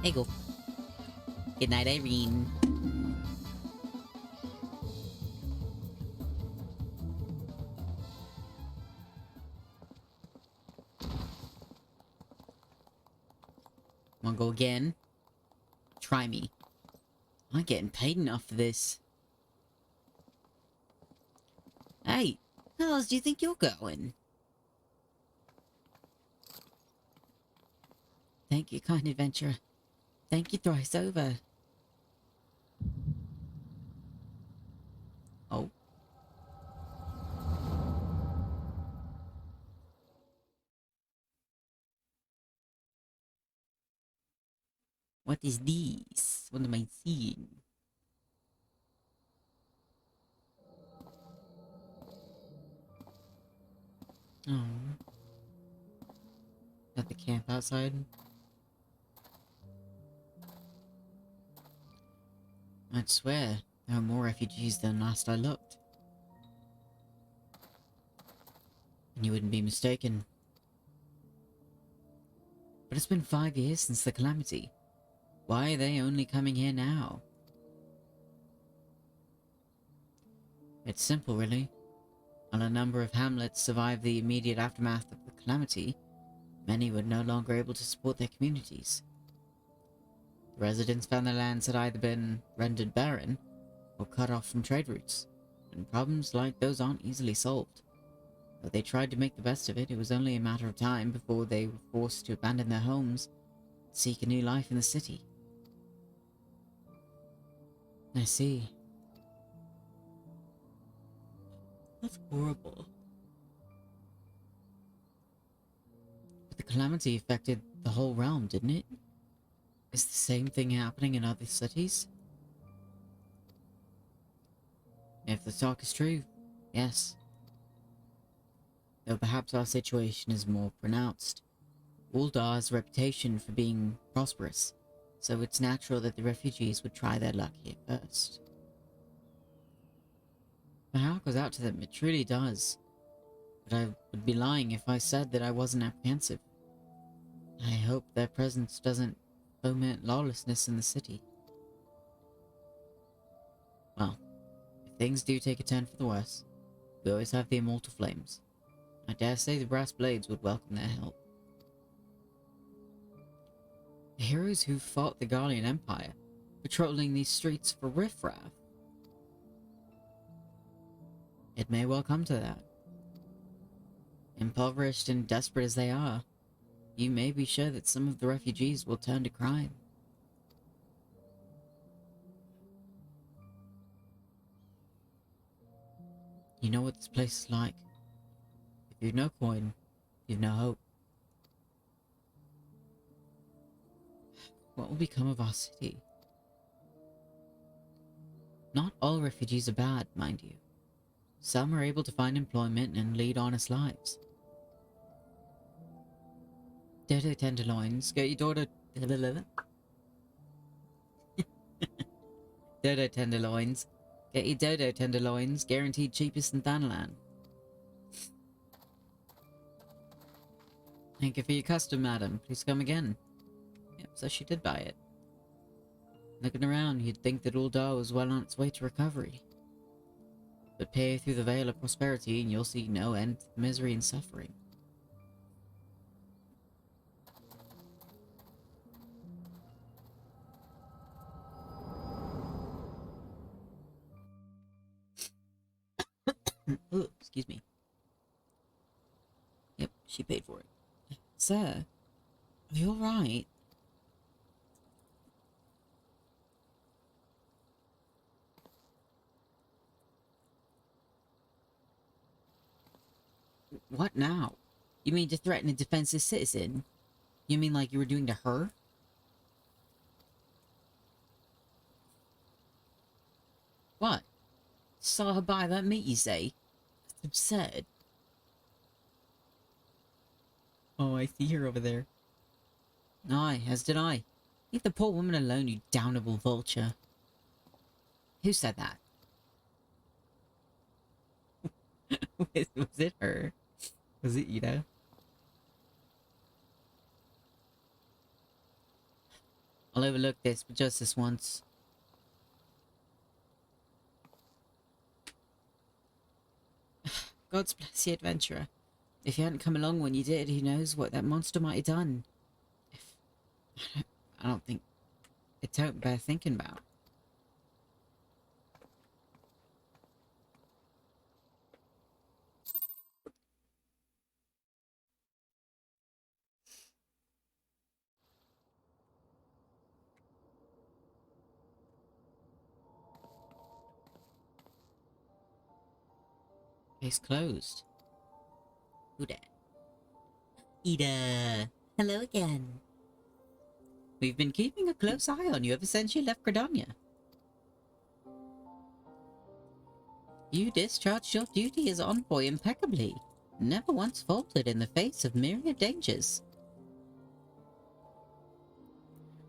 There you go. Good night, Irene. Wanna go again? Try me. I'm getting paid enough for this. Hey, how else do you think you're going? Thank you, kind adventurer. Thank you thrice over. Oh. What is this? What am I seeing? Oh. At the camp outside? I'd swear there are more refugees than last I looked. And you wouldn't be mistaken. But it's been 5 years since the calamity. Why are they only coming here now? It's simple, really. While a number of hamlets survived the immediate aftermath of the calamity, many were no longer able to support their communities. The residents found their lands had either been rendered barren or cut off from trade routes, and problems like those aren't easily solved. Though they tried to make the best of it, it was only a matter of time before they were forced to abandon their homes and seek a new life in the city. I see. That's horrible. But the calamity affected the whole realm, didn't it? Is the same thing happening in other cities? If the talk is true, yes. Though perhaps our situation is more pronounced. Uldar has a reputation for being prosperous, so it's natural that the refugees would try their luck here first. My heart goes out to them, it truly does. But I would be lying if I said that I wasn't apprehensive. I hope their presence doesn't foment lawlessness in the city. Well, if things do take a turn for the worse, we always have the immortal flames. I dare say the brass blades would welcome their help. The heroes who fought the Garlean Empire, patrolling these streets for riffraff. It may well come to that. Impoverished and desperate as they are, you may be sure that some of the refugees will turn to crime. You know what this place is like. If you've no coin, you've no hope. What will become of our city? Not all refugees are bad, mind you. Some are able to find employment and lead honest lives. Dodo tenderloins, get your daughter... Dodo tenderloins. Get your dodo tenderloins, guaranteed cheapest in Thanalan. Thank you for your custom, madam. Please come again. Yep, so she did buy it. Looking around, you'd think that Uldar was well on its way to recovery. But peer through the veil of prosperity and you'll see no end to misery and suffering. Oh, excuse me. Yep, she paid for it. Sir, are you alright? What now? You mean to threaten a defenseless citizen? You mean like you were doing to her? What? Saw her buy that meat, you say? That's absurd. Oh, I see her over there. Aye, as did I. Leave the poor woman alone, you damnable vulture. Who said that? Was it her? Was it Ida? I'll overlook this, but just this once. God's bless you, adventurer. If you hadn't come along when you did, who knows what that monster might have done. If... I don't think... It don't bear thinking about. Case closed. Who dat? Ida! Hello again. We've been keeping a close eye on you ever since you left Gridania. You discharged your duty as envoy impeccably. Never once faltered in the face of myriad dangers.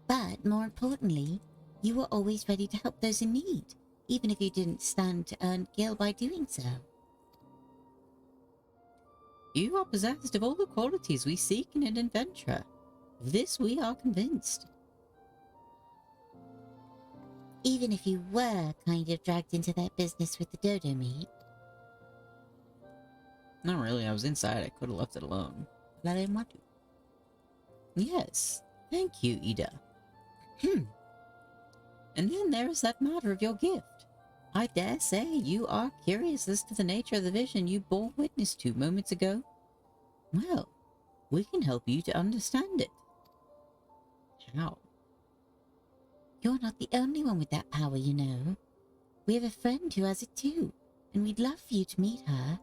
But more importantly, you were always ready to help those in need, even if you didn't stand to earn gil by doing so. You are possessed of all the qualities we seek in an adventurer. Of this we are convinced. Even if you were kind of dragged into that business with the dodo meat. Not really, I was inside. I could have left it alone. But I didn't want to. Yes, thank you, Ida. And then there is that matter of your gift. I dare say you are curious as to the nature of the vision you bore witness to moments ago. Well, we can help you to understand it. How? You're not the only one with that power, you know. We have a friend who has it too, and we'd love for you to meet her.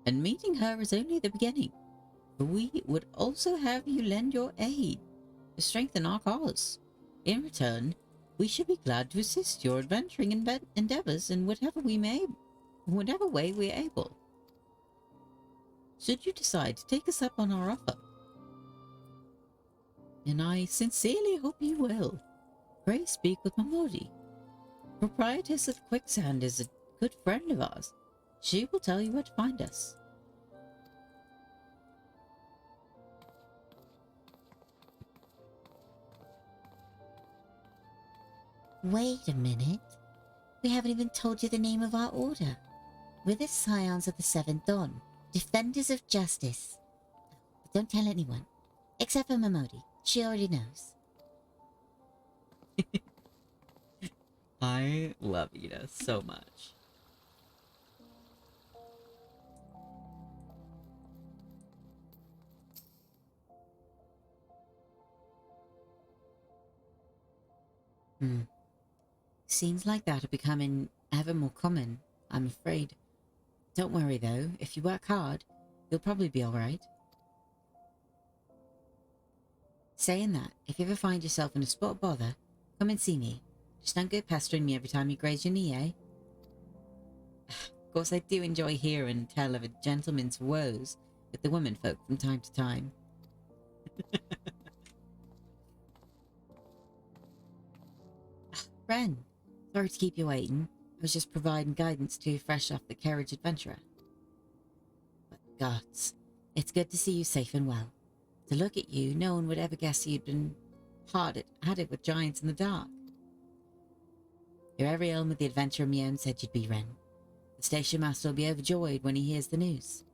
And meeting her is only the beginning. For we would also have you lend your aid to strengthen our cause. In return, we should be glad to assist your adventuring endeavors in whatever way we are able. Should you decide to take us up on our offer. And I sincerely hope you will. Pray speak with Mamodi. Proprietress of Quicksand is a good friend of ours. She will tell you where to find us. Wait a minute. We haven't even told you the name of our order. We're the Scions of the Seventh Dawn, Defenders of Justice. But don't tell anyone, except for Mamodi. She already knows. I love Ida so much. Seems like that are becoming ever more common, I'm afraid. Don't worry though, if you work hard, you'll probably be alright. Saying that, if you ever find yourself in a spot of bother, come and see me. Just don't go pestering me every time you graze your knee, eh? Of course, I do enjoy hearing tell of a gentleman's woes with the womenfolk from time to time. Ren, sorry to keep you waiting. I was just providing guidance to you fresh off the carriage adventurer. But gods, it's good to see you safe and well. To look at you, no one would ever guess you'd been hard at it with giants in the dark. Your every elm with the adventurer Mion said you'd be, Ren. The station master will be overjoyed when he hears the news.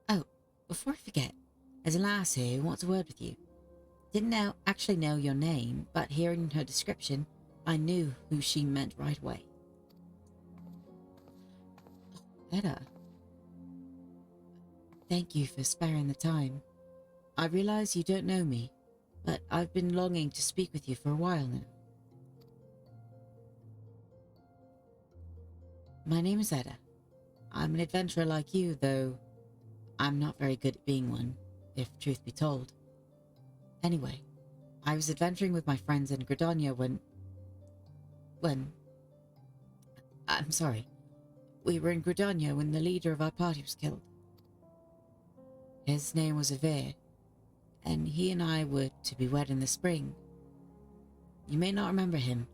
Oh, before I forget, there's a lass here who wants a word with you. Didn't actually know your name, but hearing her description, I knew who she meant right away. Oh, Edda. Thank you for sparing the time. I realize you don't know me, but I've been longing to speak with you for a while now. My name is Edda. I'm an adventurer like you, though I'm not very good at being one, if truth be told. Anyway, I was adventuring with my friends in Gridania when... I'm sorry. We were in Gridania when the leader of our party was killed. His name was Avir, and he and I were to be wed in the spring. You may not remember him,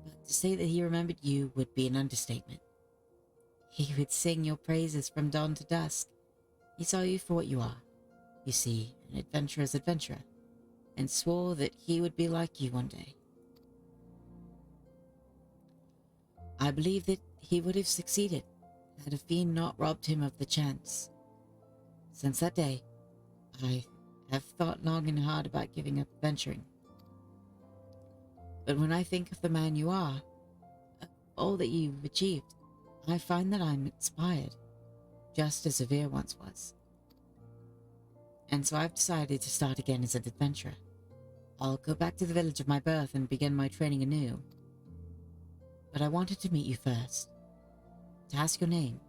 but to say that he remembered you would be an understatement. He would sing your praises from dawn to dusk. He saw you for what you are. You see, an adventurer's adventurer, and swore that he would be like you one day. I believe that he would have succeeded had a fiend not robbed him of the chance. Since that day, I have thought long and hard about giving up adventuring. But when I think of the man you are, of all that you've achieved, I find that I'm inspired, just as Avir once was. And so I've decided to start again as an adventurer. I'll go back to the village of my birth and begin my training anew. but I wanted to meet you first. To ask your name.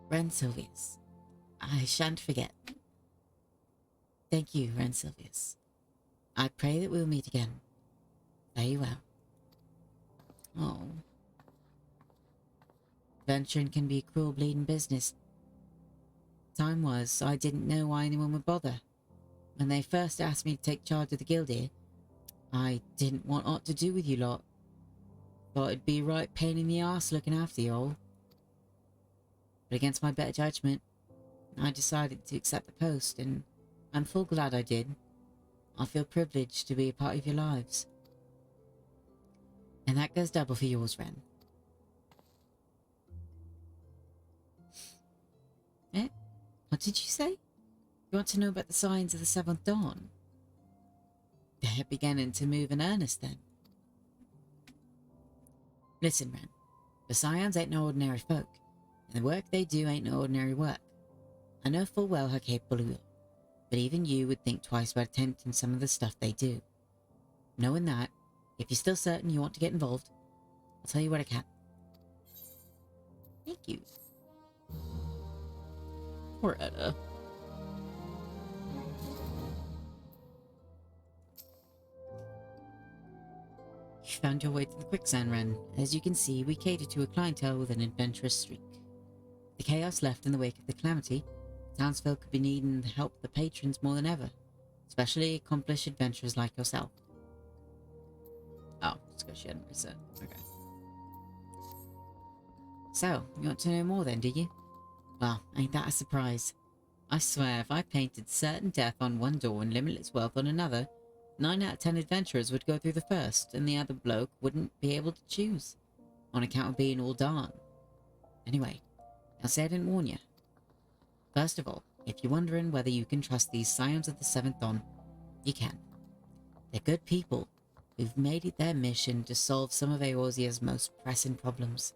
Ren Sylvius. I shan't forget. Thank you, Ren Sylvius. I pray that we'll meet again. Fare you well. Oh. Venturing can be a cruel bleeding business. Time was, I didn't know why anyone would bother. When they first asked me to take charge of the guild here, I didn't want aught to do with you lot. Thought it'd be right pain in the arse looking after you all. But against my better judgment, I decided to accept the post, and I'm full glad I did. I feel privileged to be a part of your lives. And that goes double for yours, Ren. Eh? What did you say? You want to know about the signs of the seventh dawn? They're beginning to move in earnest, then. Listen, Ren. The Scions ain't no ordinary folk, and the work they do ain't no ordinary work. I know full well how capable you are, but even you would think twice about attempting some of the stuff they do. Knowing that, if you're still certain you want to get involved, I'll tell you what I can. Thank you. Poor Etta. You found your way to the quicksand, Ren. As you can see, we cater to a clientele with an adventurous streak. The chaos left in the wake of the calamity, townsfolk could be needing the help of the patrons more than ever, especially accomplished adventurers like yourself. Oh, it's because she hadn't reset. Okay. So, you want to know more then, do you? Well, ain't that a surprise? I swear, if I painted certain death on one door and limitless wealth on another, 9 out of 10 adventurers would go through the first, and the other bloke wouldn't be able to choose, on account of being all darn. Anyway, I'll say I didn't warn you. First of all, if you're wondering whether you can trust these Scions of the Seventh Dawn, you can. They're good people who've made it their mission to solve some of Eorzea's most pressing problems.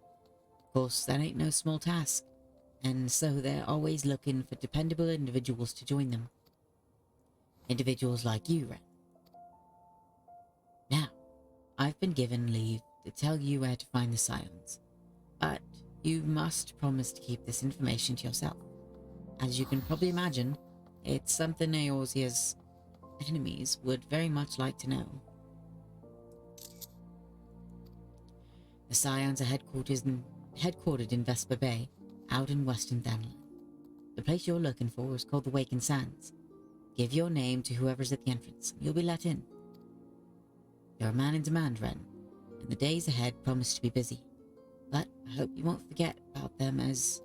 Of course, that ain't no small task, and so they're always looking for dependable individuals to join them. Individuals like you, Ren. Now, I've been given leave to tell you where to find the Scions, but you must promise to keep this information to yourself. As you can probably imagine, it's something Eorzea's enemies would very much like to know. The Scions are headquartered in Vesper Bay, out in western Danlan. The place you're looking for is called the Wakened Sands. Give your name to whoever's at the entrance, and you'll be let in. You're a man in demand, Ren, and the days ahead promise to be busy. But I hope you won't forget about them as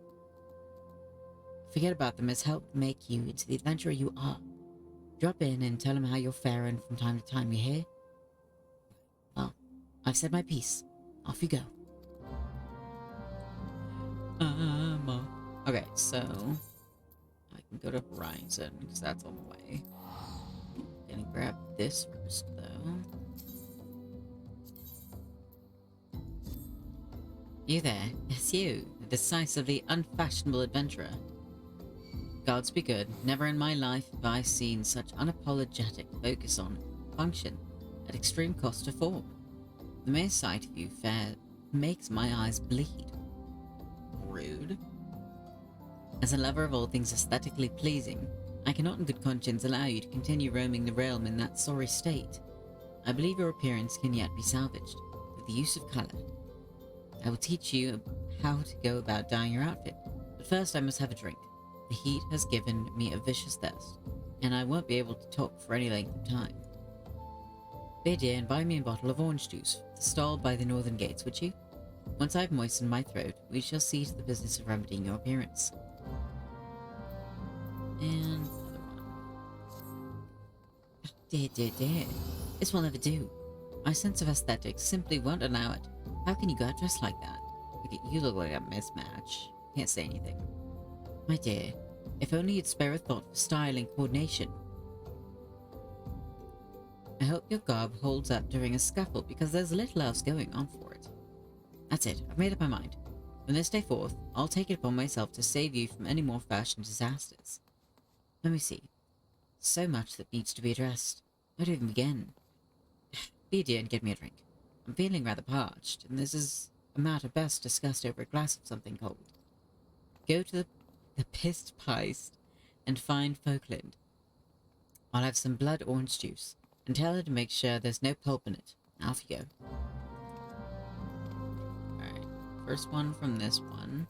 help make you into the adventurer you are. Drop in and tell them how you're faring from time to time, you hear? Well, I've said my piece. Off you go. Okay, so I can go to Horizon because that's on the way. Gonna grab this first, though. You there? It's you, the decisively unfashionable adventurer. Gods be good, never in my life have I seen such unapologetic focus on function at extreme cost to form. The mere sight of you fair makes my eyes bleed. Rude. As a lover of all things aesthetically pleasing, I cannot in good conscience allow you to continue roaming the realm in that sorry state. I believe your appearance can yet be salvaged, with the use of colour. I will teach you how to go about dyeing your outfit, but first I must have a drink. The heat has given me a vicious thirst, and I won't be able to talk for any length of time. Bid dear and buy me a bottle of orange juice, stalled by the northern gates, would you? Once I've moistened my throat, we shall see to the business of remedying your appearance. And another one. Oh, dear. This will never do. My sense of aesthetics simply won't allow it. How can you go out dressed like that? You look like a mismatch. Can't say anything. My dear, if only you'd spare a thought for style and coordination. I hope your garb holds up during a scuffle because there's little else going on for it. That's it, I've made up my mind. From this day forth, I'll take it upon myself to save you from any more fashion disasters. Let me see. So much that needs to be addressed. Where do we even begin? Be a dear and get me a drink. I'm feeling rather parched, and this is a matter best discussed over a glass of something cold. Go to the pissed pies and find Folkland. I'll have some blood orange juice, and tell her to make sure there's no pulp in it. Off you go. Alright, first one from this one.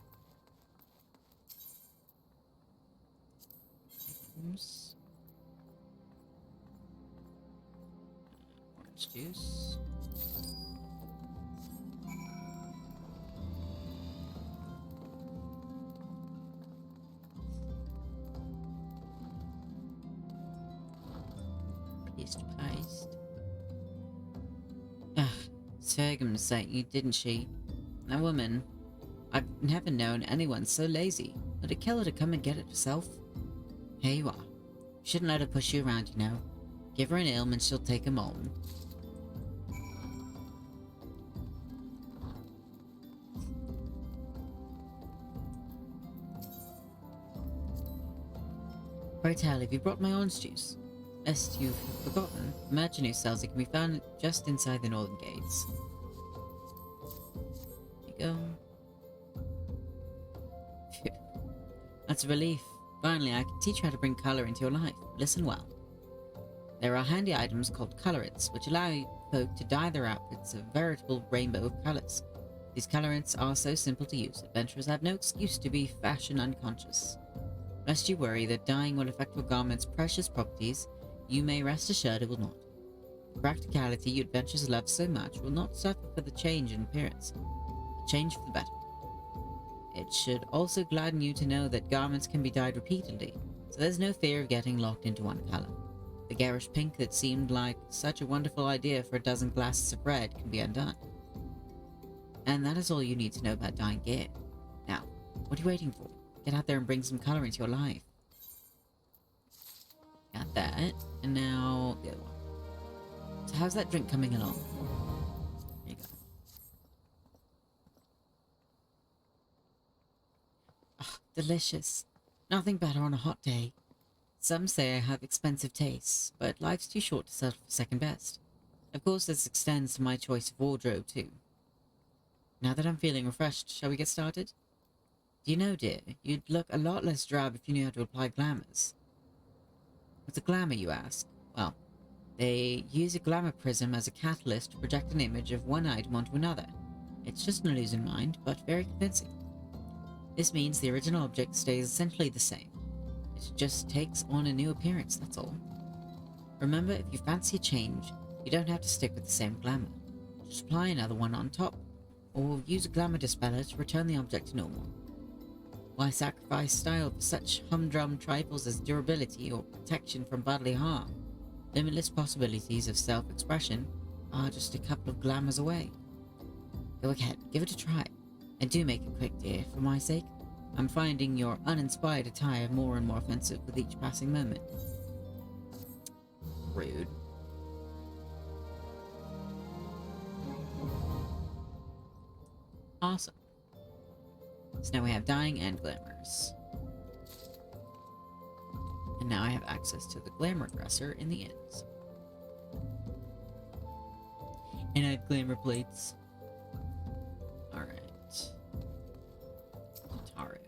Oops. Orange juice. Paste. Ugh, Svergum sent you, didn't she? That woman. I've never known anyone so lazy. Would it kill her to come and get it herself? Here you are. Shouldn't let her push you around, you know. Give her an ilm and she'll take 'em home. Pray tell, have you brought my orange juice? Lest you've forgotten, the merchant who sells it can be found just inside the northern gates. There you go. Phew. That's a relief. Finally, I can teach you how to bring colour into your life. Listen well. There are handy items called colorants, which allow folk to dye their outfits a veritable rainbow of colours. These colorants are so simple to use, adventurers have no excuse to be fashion unconscious. Lest you worry that dyeing will affect your garment's precious properties, you may rest assured it will not. The practicality you adventurers love so much will not suffer for the change in appearance, a change for the better. It should also gladden you to know that garments can be dyed repeatedly, so there's no fear of getting locked into one colour. The garish pink that seemed like such a wonderful idea for a dozen glasses of red can be undone. And that is all you need to know about dyeing gear. Now, what are you waiting for? Get out there and bring some colour into your life. Got that. And now the other one. So how's that drink coming along? There you go. Oh, delicious. Nothing better on a hot day. Some say I have expensive tastes, but life's too short to settle for second best. Of course, this extends to my choice of wardrobe too. Now that I'm feeling refreshed, shall we get started? Do you know, dear, you'd look a lot less drab if you knew how to apply glamours. What's a glamour, you ask? Well, they use a glamour prism as a catalyst to project an image of one item onto another. It's just an illusion mind, but very convincing. This means the original object stays essentially the same. It just takes on a new appearance, that's all. Remember, if you fancy a change, you don't have to stick with the same glamour. Just apply another one on top, or use a glamour dispeller to return the object to normal. Why sacrifice style for such humdrum trifles as durability or protection from bodily harm? Limitless possibilities of self-expression are just a couple of glamours away. Go ahead, give it a try. And do make it quick, dear, for my sake. I'm finding your uninspired attire more and more offensive with each passing moment. Rude. Awesome. So now we have dyeing and glamours. And now I have access to the glamour dresser in the inns. And I have glamour plates. Alright. Taru.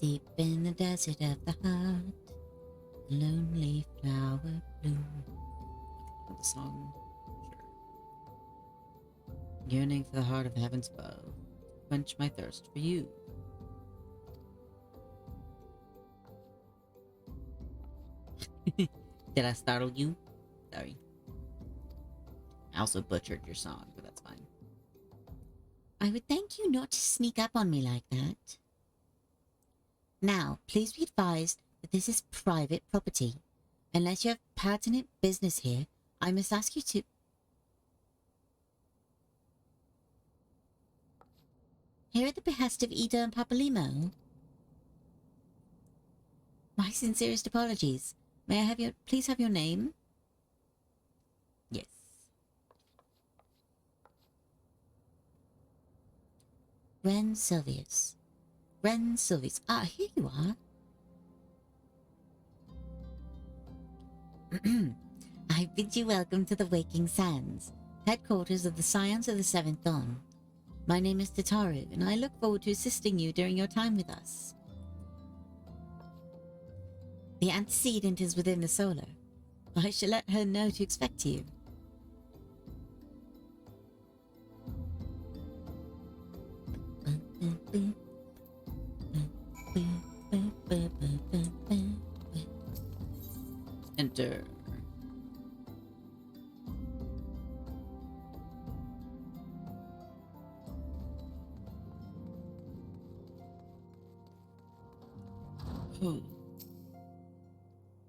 Deep in the desert of the heart, a lonely flower bloom. The song. Sure. Yearning for the heart of heaven's bow, quench my thirst for you. Did I startle you? Sorry. I also butchered your song, but that's fine. I would thank you not to sneak up on me like that. Now, please be advised that this is private property. Unless you have pertinent business here, I must ask you to... Here at the behest of Ida and Papalimo. My sincerest apologies. May I have your... please have your name? Yes. Ren Silvius. Ren Sylvius. Ah, here you are. I bid you welcome to the Waking Sands, headquarters of the Scions of the Seventh Dawn. My name is Tataru, and I look forward to assisting you during your time with us. The antecedent is within the solo. I shall let her know to expect you. Enter.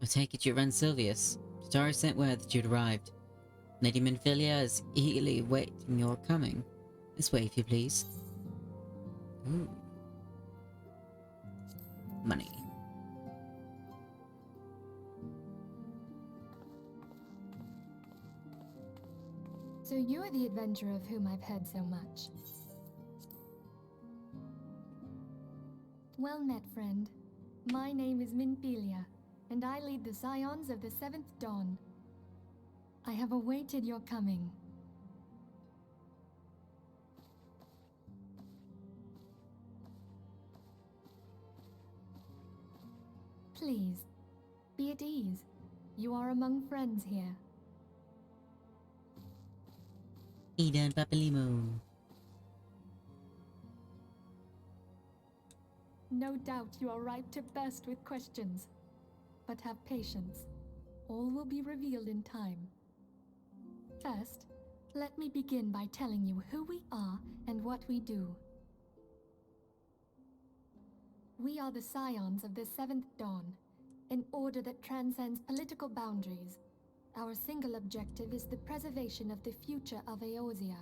I take it you run Sylvius. Tataru sent word that you'd arrived. Lady Minfilia is eagerly awaiting your coming. This way, if you please. Ooh. Money. So you're the adventurer of whom I've heard so much. Well met, friend. My name is Minfilia, and I lead the Scions of the Seventh Dawn. I have awaited your coming. Please, be at ease. You are among friends here. Eden Papalimo. No doubt you are ripe to burst with questions. But have patience. All will be revealed in time. First, let me begin by telling you who we are and what we do. We are the Scions of the Seventh Dawn, an order that transcends political boundaries. Our single objective is the preservation of the future of Eorzea.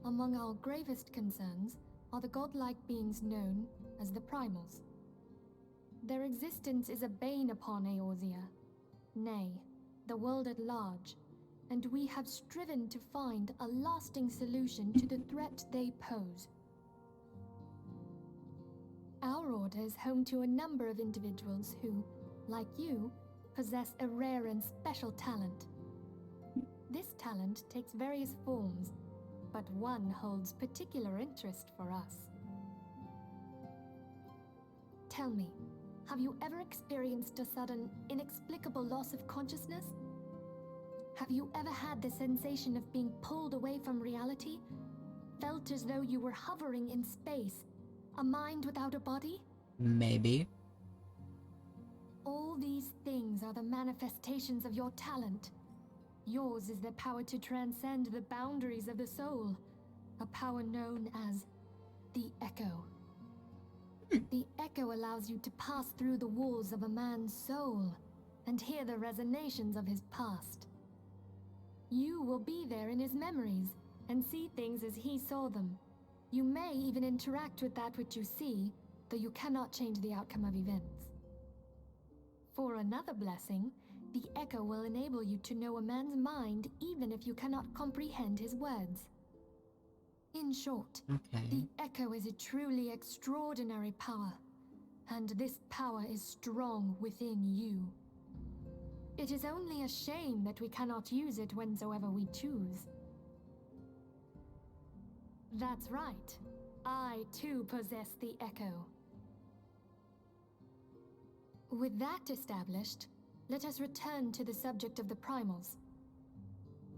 Among our gravest concerns are the godlike beings known as the Primals. Their existence is a bane upon Eorzea, nay, the world at large, and we have striven to find a lasting solution to the threat they pose. Our order is home to a number of individuals who, like you, possess a rare and special talent. This talent takes various forms, but one holds particular interest for us. Tell me, have you ever experienced a sudden, inexplicable loss of consciousness? Have you ever had the sensation of being pulled away from reality? Felt as though you were hovering in space, a mind without a body? Maybe. All these things are the manifestations of your talent. Yours is the power to transcend the boundaries of the soul, a power known as the Echo. The Echo allows you to pass through the walls of a man's soul and hear the resonations of his past. You will be there in his memories and see things as he saw them. You may even interact with that which you see, though you cannot change the outcome of events. For another blessing, the Echo will enable you to know a man's mind even if you cannot comprehend his words. In short, Okay. the Echo is a truly extraordinary power, and this power is strong within you. It is only a shame that we cannot use it whensoever we choose. That's right. I too possess the Echo. With that established, let us return to the subject of the Primals.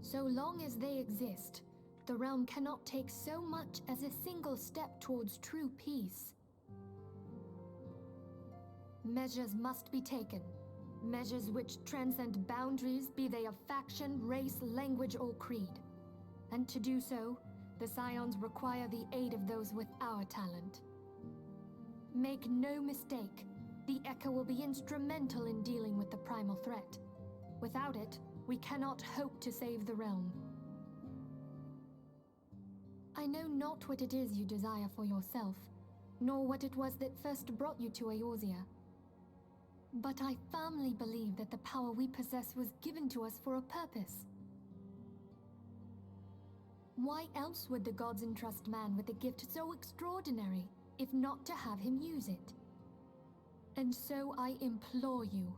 So long as they exist, the realm cannot take so much as a single step towards true peace. Measures must be taken. Measures which transcend boundaries, be they of faction, race, language, or creed. And to do so, the Scions require the aid of those with our talent. Make no mistake, the Echo will be instrumental in dealing with the primal threat. Without it, we cannot hope to save the realm. I know not what it is you desire for yourself, nor what it was that first brought you to Eorzea. But I firmly believe that the power we possess was given to us for a purpose. Why else would the gods entrust man with a gift so extraordinary, if not to have him use it. And so I implore you,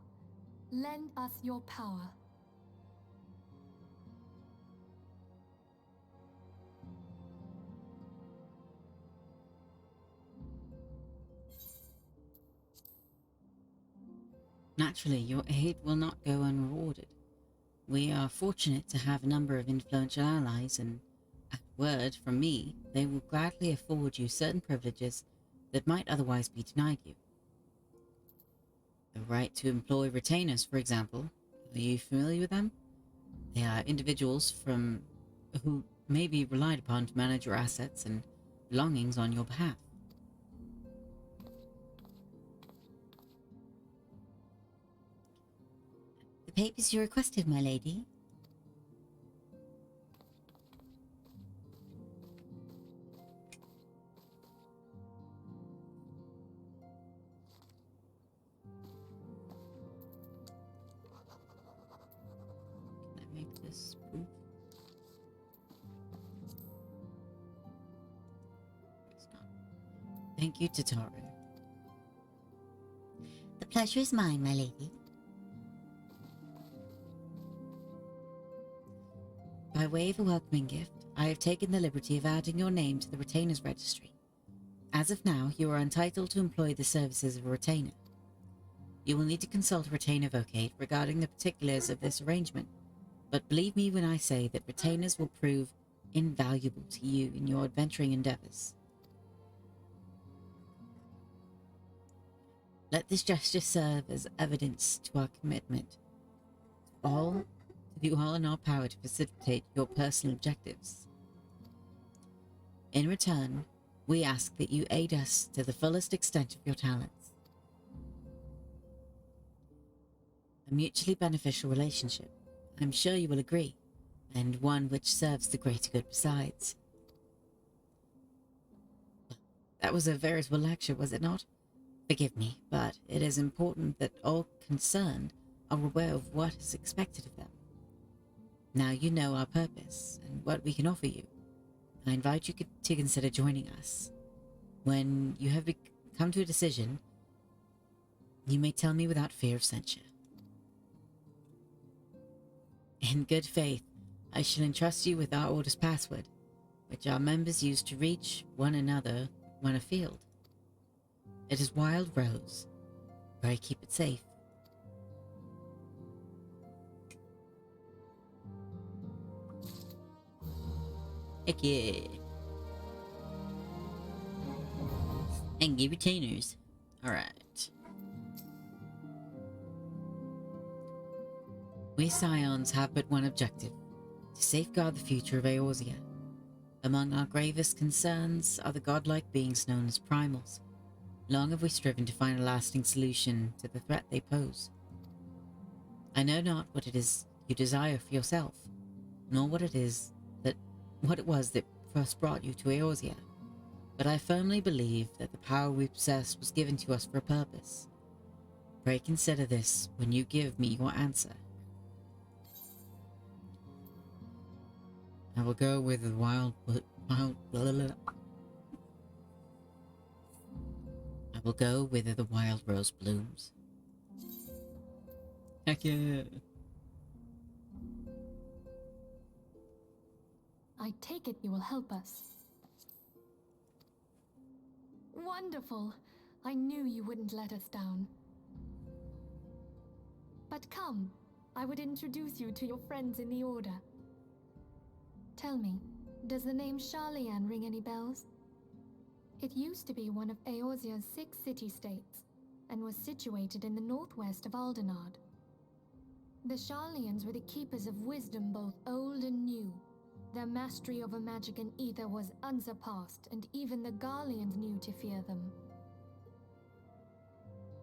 lend us your power. Naturally, your aid will not go unrewarded. We are fortunate to have a number of influential allies, and at a word from me, they will gladly afford you certain privileges that might otherwise be denied you. The right to employ retainers, for example. Are you familiar with them? They are individuals who may be relied upon to manage your assets and belongings on your behalf. The papers you requested, my lady. Can I make this proof? It's not. Thank you, Tataru. The pleasure is mine, my lady. By way of a welcoming gift, I have taken the liberty of adding your name to the Retainers Registry. As of now, you are entitled to employ the services of a retainer. You will need to consult a retainer vocate regarding the particulars of this arrangement, but believe me when I say that retainers will prove invaluable to you in your adventuring endeavors. Let this gesture serve as evidence to our commitment to do all in our power to facilitate your personal objectives. In return, we ask that you aid us to the fullest extent of your talents. A mutually beneficial relationship, I'm sure you will agree, and one which serves the greater good besides. That was a veritable lecture, was it not? Forgive me, but it is important that all concerned are aware of what is expected of them. Now you know our purpose and what we can offer you. I invite you to consider joining us. When you have come to a decision, you may tell me without fear of censure. In good faith, I shall entrust you with our order's password, which our members use to reach one another when afield. It is Wild Rose, where I keep it safe. Heck yeah. Angry retainers. Alright. We Scions have but one objective, to safeguard the future of Eorzea. Among our gravest concerns are the godlike beings known as primals. Long have we striven to find a lasting solution to the threat they pose. I know not what it is you desire for yourself, nor what it was that first brought you to Eorzea, but I firmly believe that the power we possess was given to us for a purpose. Pray consider this when you give me your answer. I will go with the I will go whither the wild rose blooms. Heck yeah. I take it you will help us. Wonderful! I knew you wouldn't let us down. But come, I would introduce you to your friends in the Order. Tell me, does the name Sharlayan ring any bells? It used to be one of Eorzea's 6 city-states, and was situated in the northwest of Aldenard. The Sharlayans were the keepers of wisdom both old and new. Their mastery over magic and ether was unsurpassed, and even the Garleans knew to fear them.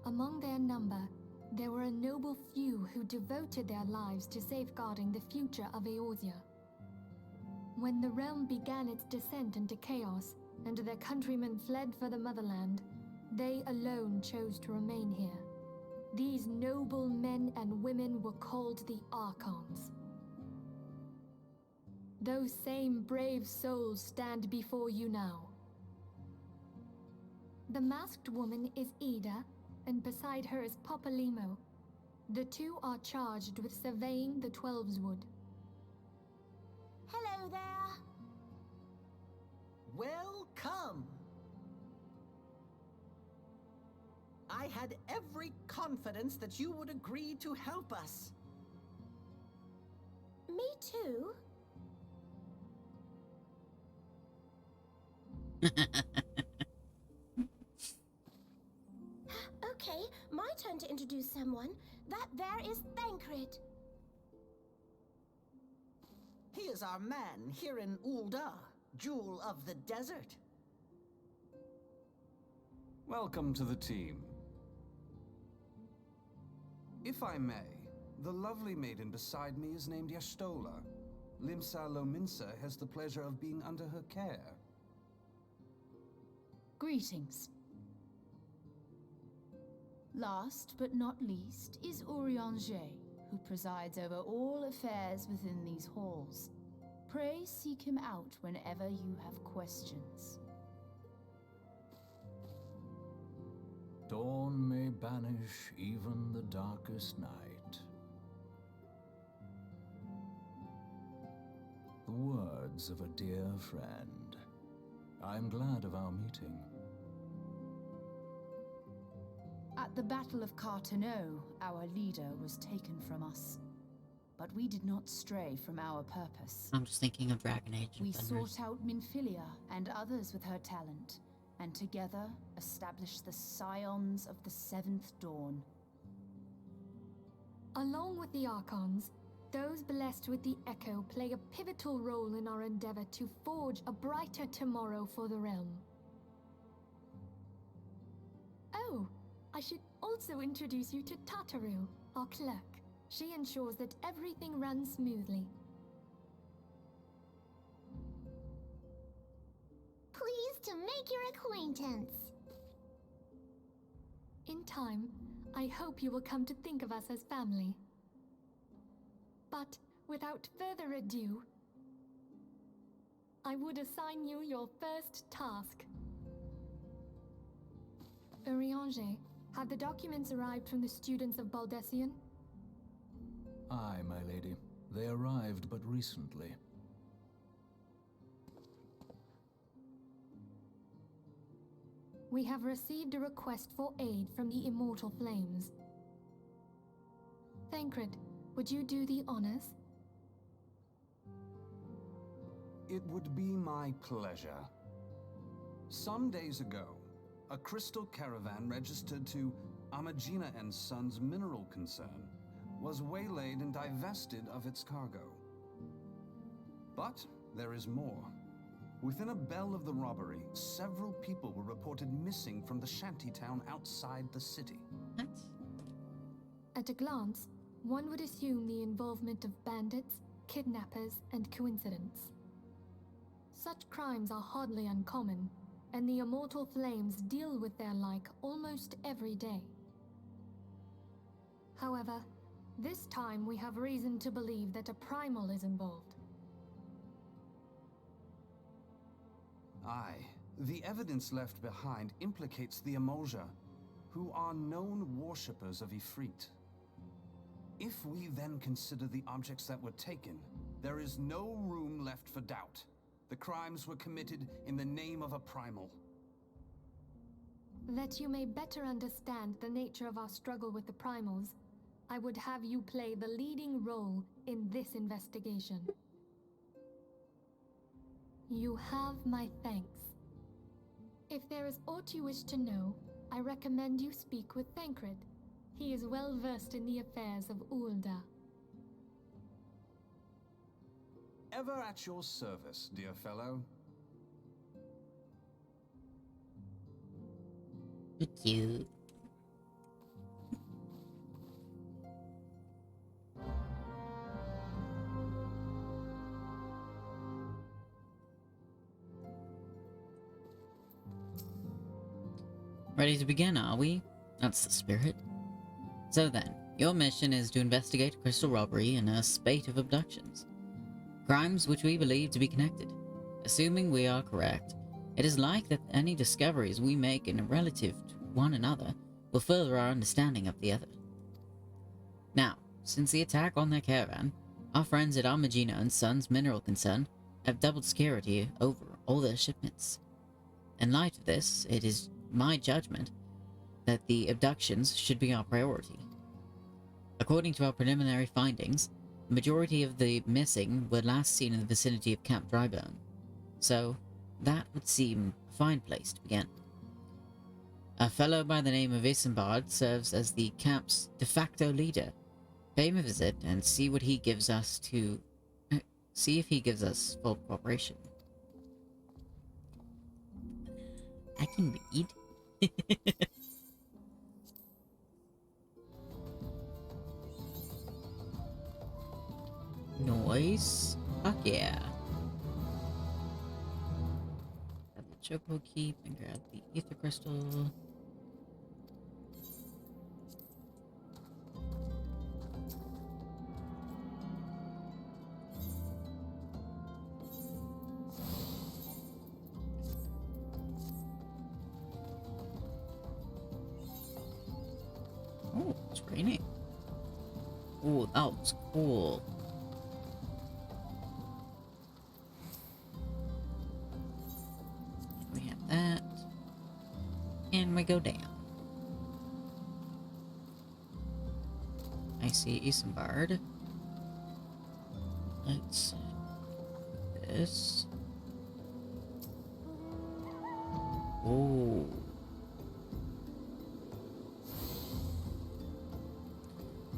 Among their number, there were a noble few who devoted their lives to safeguarding the future of Eorzea. When the realm began its descent into chaos, and their countrymen fled for the motherland, they alone chose to remain here. These noble men and women were called the Archons. Those same brave souls stand before you now. The masked woman is Ida, and beside her is Papa Limo. The two are charged with surveying the Twelveswood. Hello there. Welcome! I had every confidence that you would agree to help us. Me too. Okay, my turn to introduce someone. That there is Thancred. He is our man here in Ul'dah, Jewel of the Desert. Welcome to the team. If I may, the lovely maiden beside me is named Y'shtola. Limsa Lominsa has the pleasure of being under her care. Greetings. Last but not least is Eorzea, who presides over all affairs within these halls. Pray seek him out whenever you have questions. Dawn may banish even the darkest night. The words of a dear friend. I'm glad of our meeting. At the Battle of Carteneau, our leader was taken from us. But we did not stray from our purpose. I'm just thinking of Dragon Age. We sought out Minfilia and others with her talent, and together established the Scions of the Seventh Dawn. Along with the Archons, those blessed with the Echo play a pivotal role in our endeavor to forge a brighter tomorrow for the realm. Oh, I should also introduce you to Tataru, our clerk. She ensures that everything runs smoothly. Pleased to make your acquaintance. In time, I hope you will come to think of us as family. But without further ado, I would assign you your first task. Eorzea, have the documents arrived from the students of Baldessian? Aye, my lady. They arrived but recently. We have received a request for aid from the Immortal Flames. Thancred, would you do the honors? It would be my pleasure. Some days ago, a crystal caravan registered to Amagina and Sons mineral concern was waylaid and divested of its cargo. But there is more. Within a bell of the robbery, several people were reported missing from the shantytown outside the city. What? At a glance, one would assume the involvement of bandits, kidnappers, and coincidence. Such crimes are hardly uncommon, and the Immortal Flames deal with their like almost every day. However, this time we have reason to believe that a primal is involved. Aye, the evidence left behind implicates the Eorzea, who are known worshippers of Ifrit. If we then consider the objects that were taken, there is no room left for doubt. The crimes were committed in the name of a primal. That you may better understand the nature of our struggle with the primals, I would have you play the leading role in this investigation. You have my thanks. If there is aught you wish to know, I recommend you speak with Thancred. He is well versed in the affairs of Ul'dah. Ever at your service, dear fellow. Cute. Ready to begin, are we? That's the spirit. So then, your mission is to investigate a crystal robbery and a spate of abductions. Crimes which we believe to be connected. Assuming we are correct, It is like that any discoveries we make in relative to one another will further our understanding of the other. Now, since the attack on their caravan, our friends at Armagina and Sons Mineral Concern have doubled security over all their shipments. In light of this, it is my judgment that the abductions should be our priority. According to our preliminary findings, the majority of the missing were last seen in the vicinity of Camp Drybone, so that would seem a fine place to begin. A fellow by the name of Isambard serves as the camp's de facto leader. Pay him a visit and see what he gives us to... see if he gives us full cooperation. I can read. Noise. Fuck yeah. Grab the chopo keep and grab the ether crystal. Oh, it's raining. Oh, that was cool. We have that. And we go down. I see Isambard. Let's do this. Oh.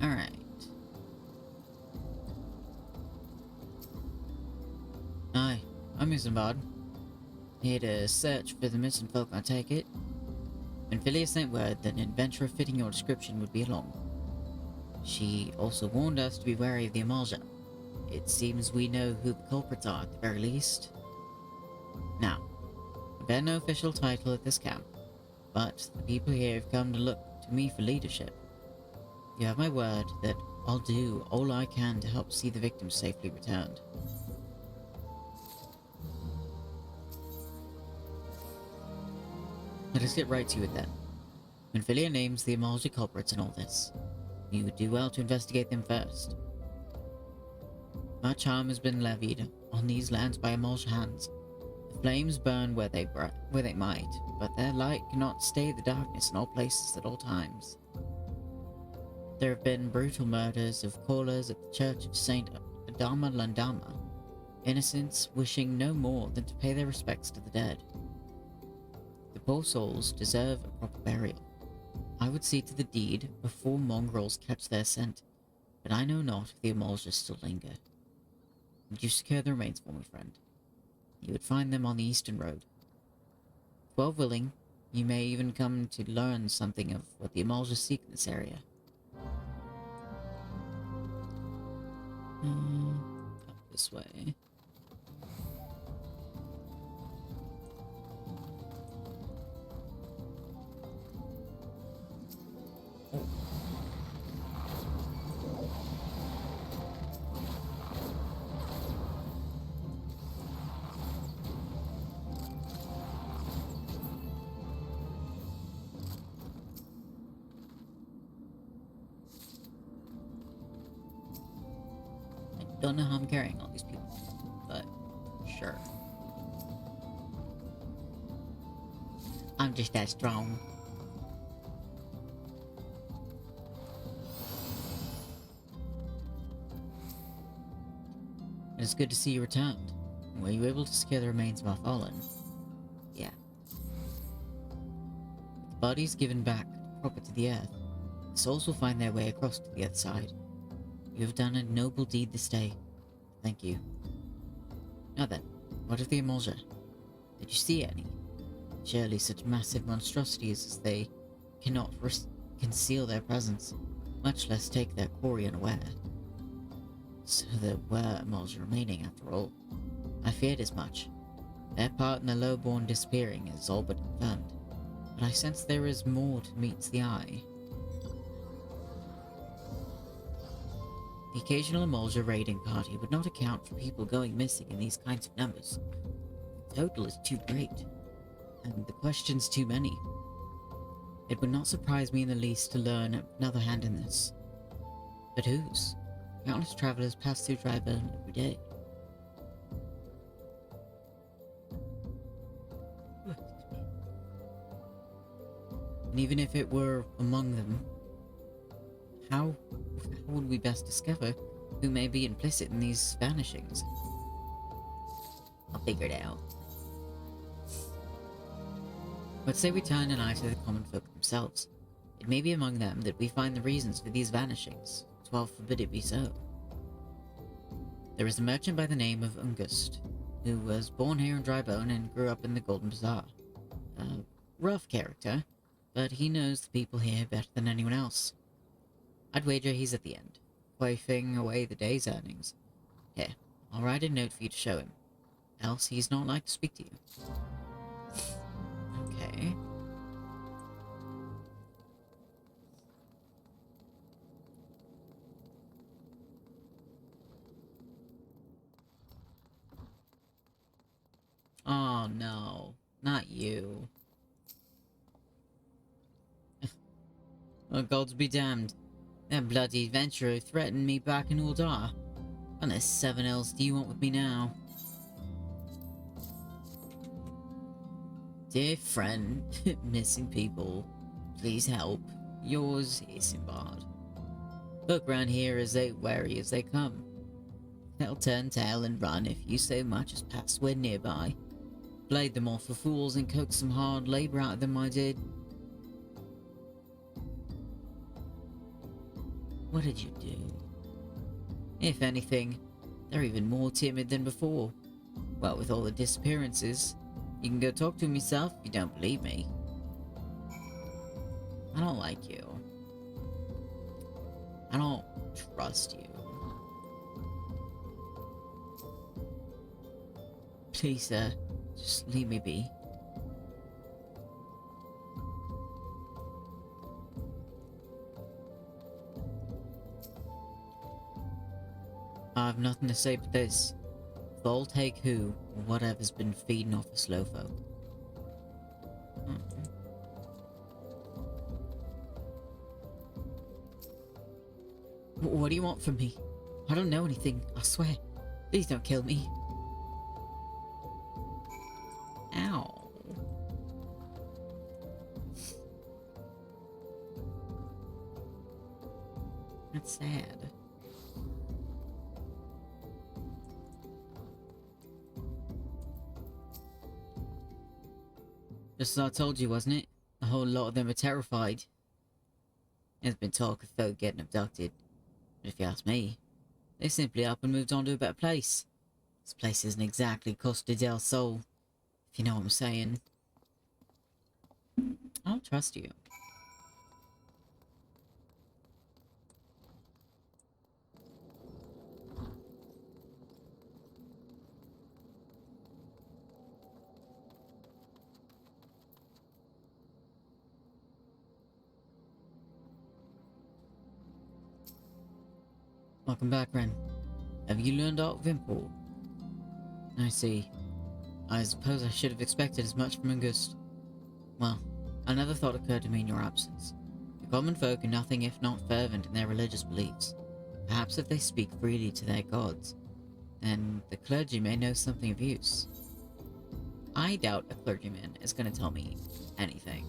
Alright. Hi, I'm Isambard. Here to search for the missing folk, I take it. When Philia sent word that an adventurer fitting your description would be along. She also warned us to be wary of the Eorzea. It seems we know who the culprits are at the very least. Now, I bear no official title at this camp, but the people here have come to look to me for leadership. You have my word that I'll do all I can to help see the victims safely returned. Let us get right to it then. When Philia names the Eorzea culprits in all this, you would do well to investigate them first. Much harm has been levied on these lands by Eorzea hands. The flames burn where they might, but their light cannot stay the darkness in all places at all times. There have been brutal murders of callers at the Church of Saint Adama Landama, innocents wishing no more than to pay their respects to the dead. The poor souls deserve a proper burial. I would see to the deed before mongrels catch their scent, but I know not if the Eorzea still linger. Would you secure the remains for me, friend? You would find them on the eastern road. If well willing, you may even come to learn something of what the Eorzea seek in this area. Up this way. Oh. I don't know how I'm carrying all these people, but sure. I'm just that strong. It's good to see you returned. Were you able to secure the remains of our fallen? Yeah. With the bodies given back proper to the earth, the souls will find their way across to the other side. You have done a noble deed this day. Thank you. Now then, what of the Eorzea? Did you see any? Surely such massive monstrosities as they cannot conceal their presence, much less take their quarry unaware. So there were Eorzea remaining after all. I feared as much. Their part in the lowborn disappearing is all but confirmed, but I sense there is more to meets the eye. The occasional Eorzea raiding party would not account for people going missing in these kinds of numbers. The total is too great. and the question's too many. It would not surprise me in the least to learn another hand in this. But whose? Countless travelers pass through Reborn every day. And even if it were among them, how would we best discover who may be implicit in these vanishings? I'll figure it out. But say we turn an eye to the common folk themselves. It may be among them that we find the reasons for these vanishings. 12 forbid it be so. There is a merchant by the name of Ungust, who was born here in Drybone and grew up in the Golden Bazaar. A rough character, but he knows the people here better than anyone else. I'd wager he's at the end, quaffing away the day's earnings. Here, I'll write a note for you to show him, else he's not like to speak to you. Okay. Oh no, not you. Oh, gods be damned. That bloody adventurer threatened me back in Uldar. What the seven else do you want with me now? Dear friend, missing people, please help. Yours, Isambard. Look round here as wary as they come. They'll turn tail and run if you so much as pass where nearby. Played them off for fools and coaxed some hard labour out of them, I did. What did you do? If anything, they're even more timid than before. Well, with all the disappearances, you can go talk to him yourself if you don't believe me. I don't like you. I don't trust you. Please, sir, just leave me be. I have nothing to say but this. They'll take who, or whatever's been feeding off the slow folk. What do you want from me? I don't know anything, I swear. Please don't kill me. Ow. That's sad. Just as I told you, wasn't it? A whole lot of them are terrified. There's been talk of folk getting abducted. But if you ask me, they simply up and moved on to a better place. This place isn't exactly Costa del Sol, if you know what I'm saying. I don't trust you. Welcome back, Ren. Have you learned aught of import? I see. I suppose I should have expected as much from August. Well, another thought occurred to me in your absence. The common folk are nothing if not fervent in their religious beliefs. Perhaps if they speak freely to their gods, then the clergy may know something of use. I doubt a clergyman is going to tell me anything.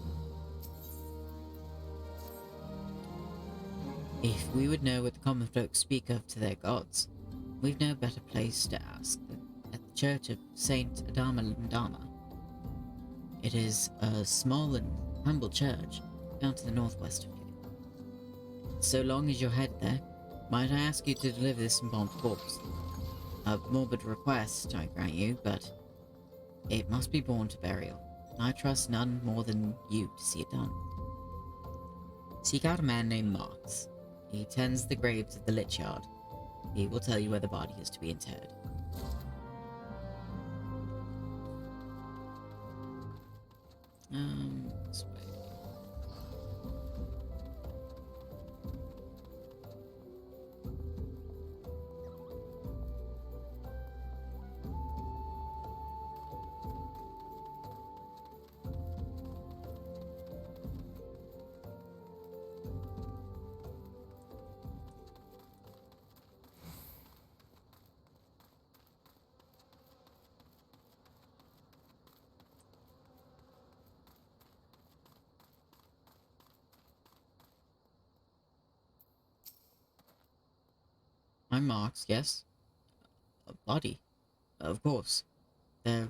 If we would know what the common folk speak of to their gods, we've no better place to ask than at the church of Saint Adama Lindama. It is a small and humble church down to the northwest of you. So long as you're headed there, might I ask you to deliver this embalmed corpse? A morbid request, I grant you, but it must be borne to burial. I trust none more than you to see it done. Seek out a man named Marks. He tends the graves of the Lich Yard. He will tell you where the body is to be interred. This way. I'm Marks, yes. A body. Of course. There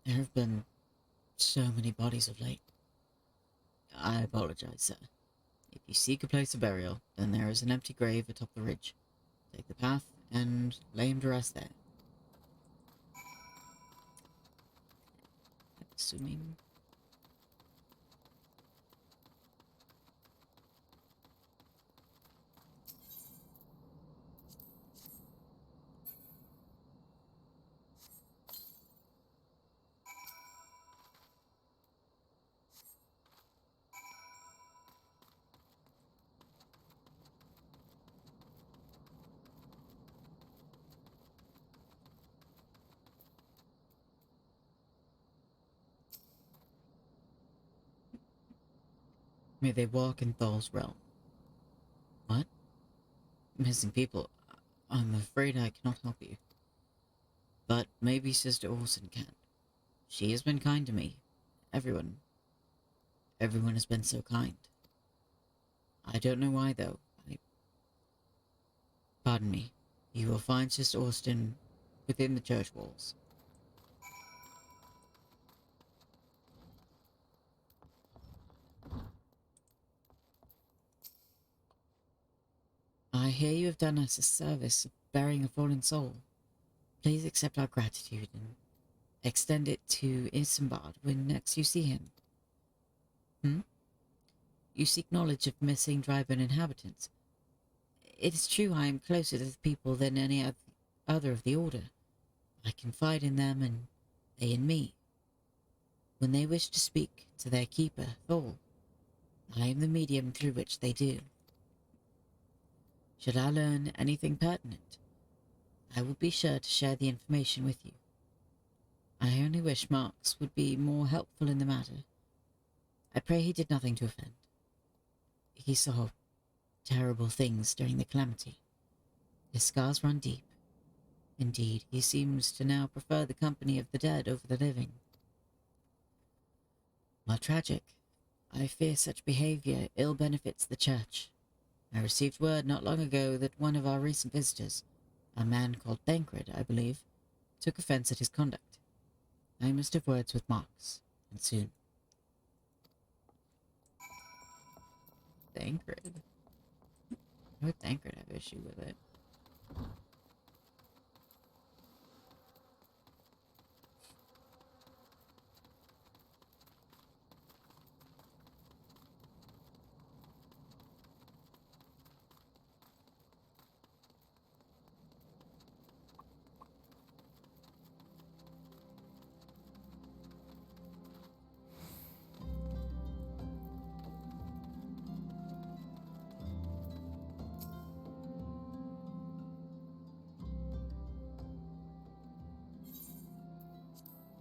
have been so many bodies of late. I apologize, sir. If you seek a place of burial, then there is an empty grave atop the ridge. Take the path and lay him to rest there. Assuming... May they walk in Thal's realm. What? Missing people. I'm afraid I cannot help you. But maybe Sister Orson can. She has been kind to me. Everyone has been so kind. I don't know why, though. Pardon me. You will find Sister Austin within the church walls. I hear you have done us a service of burying a fallen soul. Please accept our gratitude and extend it to Isambard when next you see him. You seek knowledge of missing Drybone inhabitants. It is true I am closer to the people than any other of the Order. I confide in them and they in me. When they wish to speak to their keeper, Thal, I am the medium through which they do. Should I learn anything pertinent, I will be sure to share the information with you. I only wish Marks would be more helpful in the matter. I pray he did nothing to offend. He saw terrible things during the calamity. His scars run deep. Indeed, he seems to now prefer the company of the dead over the living. While tragic, I fear such behavior ill benefits the church. I received word not long ago that one of our recent visitors, a man called Thancred, I believe, took offense at his conduct. I must have words with Marks, and soon. Thancred? Why would Thancred have issue with it?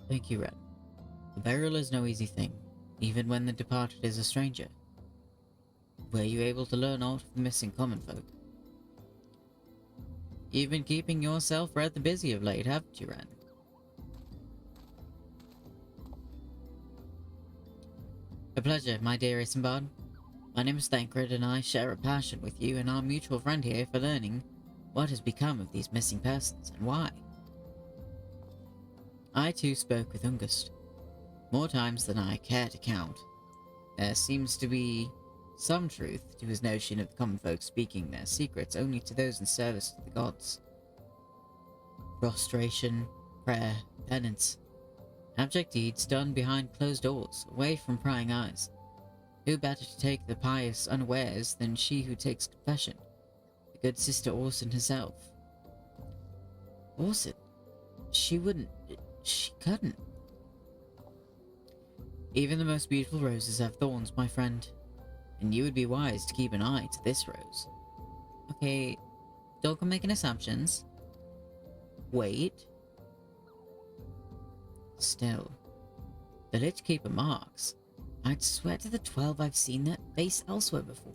Thank you, Red. The burial is no easy thing, even when the departed is a stranger. Were you able to learn aught of the missing common folk? You've been keeping yourself rather busy of late, haven't you, Ren? A pleasure, my dear Isambard. My name is Thancred, and I share a passion with you and our mutual friend here for learning what has become of these missing persons and why. I too spoke with Ungust, more times than I care to count. There seems to be some truth to his notion of the common folk speaking their secrets only to those in service to the gods. Prostration, prayer, penance, abject deeds done behind closed doors, away from prying eyes. Who better to take the pious unawares than she who takes confession, the good Sister Orson herself? Orson? She couldn't. Even the most beautiful roses have thorns, my friend. And you would be wise to keep an eye to this rose. Okay, don't go making assumptions. Wait. Still, the Lich Keeper Marks. I'd swear to the 12 I've seen that face elsewhere before.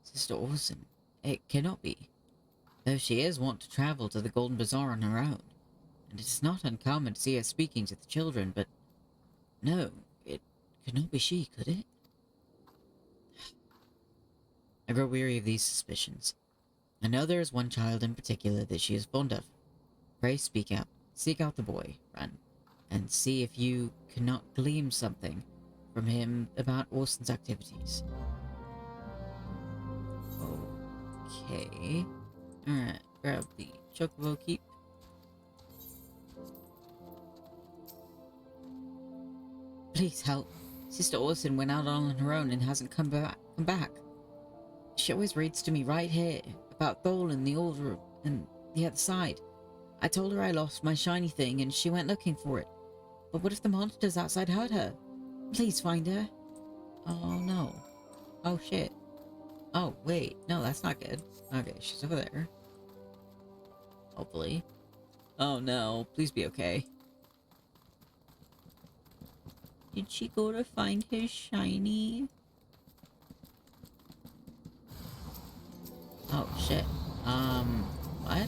Sister Orson, it cannot be. though she is wont to travel to the Golden Bazaar on her own, and it is not uncommon to see her speaking to the children, but no, it could not be she, could it? I grow weary of these suspicions. I know there is one child in particular that she is fond of. Pray speak out. Seek out the boy, Ren, and see if you cannot glean something from him about Orson's activities. Okay. Alright, grab the chocobo keep. Please help. Sister Orson went out on her own and hasn't come back. She always reads to me right here about Thol and the order and the other side. I told her I lost my shiny thing and she went looking for it. But what if the monsters outside hurt her? Please find her. Oh no. Oh shit. Oh wait, no, that's not good. Okay, she's over there. Hopefully. Oh no, please be okay. Did she go to find his shiny? Oh shit. What?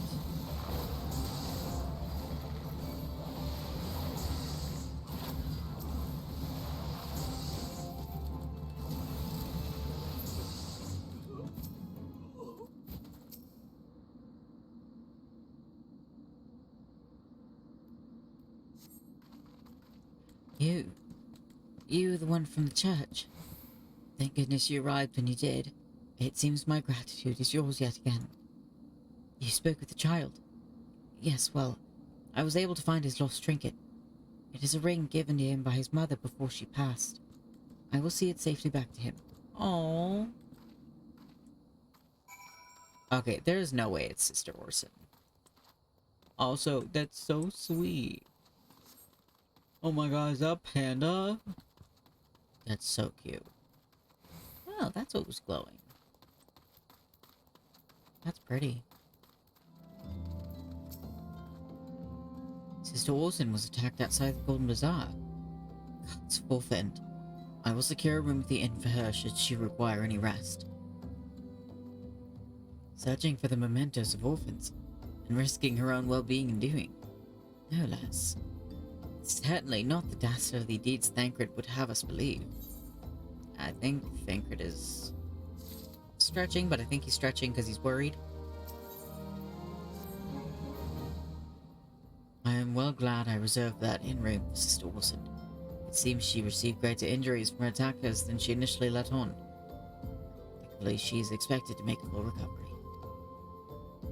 You, the one from the church. Thank goodness you arrived when you did. It seems my gratitude is yours yet again. You spoke with the child. Yes, well, I was able to find his lost trinket. It is a ring given to him by his mother before she passed. I will see it safely back to him. Oh. Okay, there is no way it's Sister Orson. Also, that's so sweet. Oh my god, is that Panda? That's so cute. Oh, that's what was glowing. That's pretty. Sister Orson was attacked outside the Golden Bazaar. God's forfend. I will secure a room at the inn for her should she require any rest. Searching for the mementos of orphans, and risking her own well-being in doing. No less. Certainly not the dastardly deeds Thancred would have us believe. I think Thancred is stretching, but I think he's stretching because he's worried. I am well glad I reserved that inn room for Sister Orson. It seems she received greater injuries from her attackers than she initially let on. Thankfully, she is expected to make a full recovery.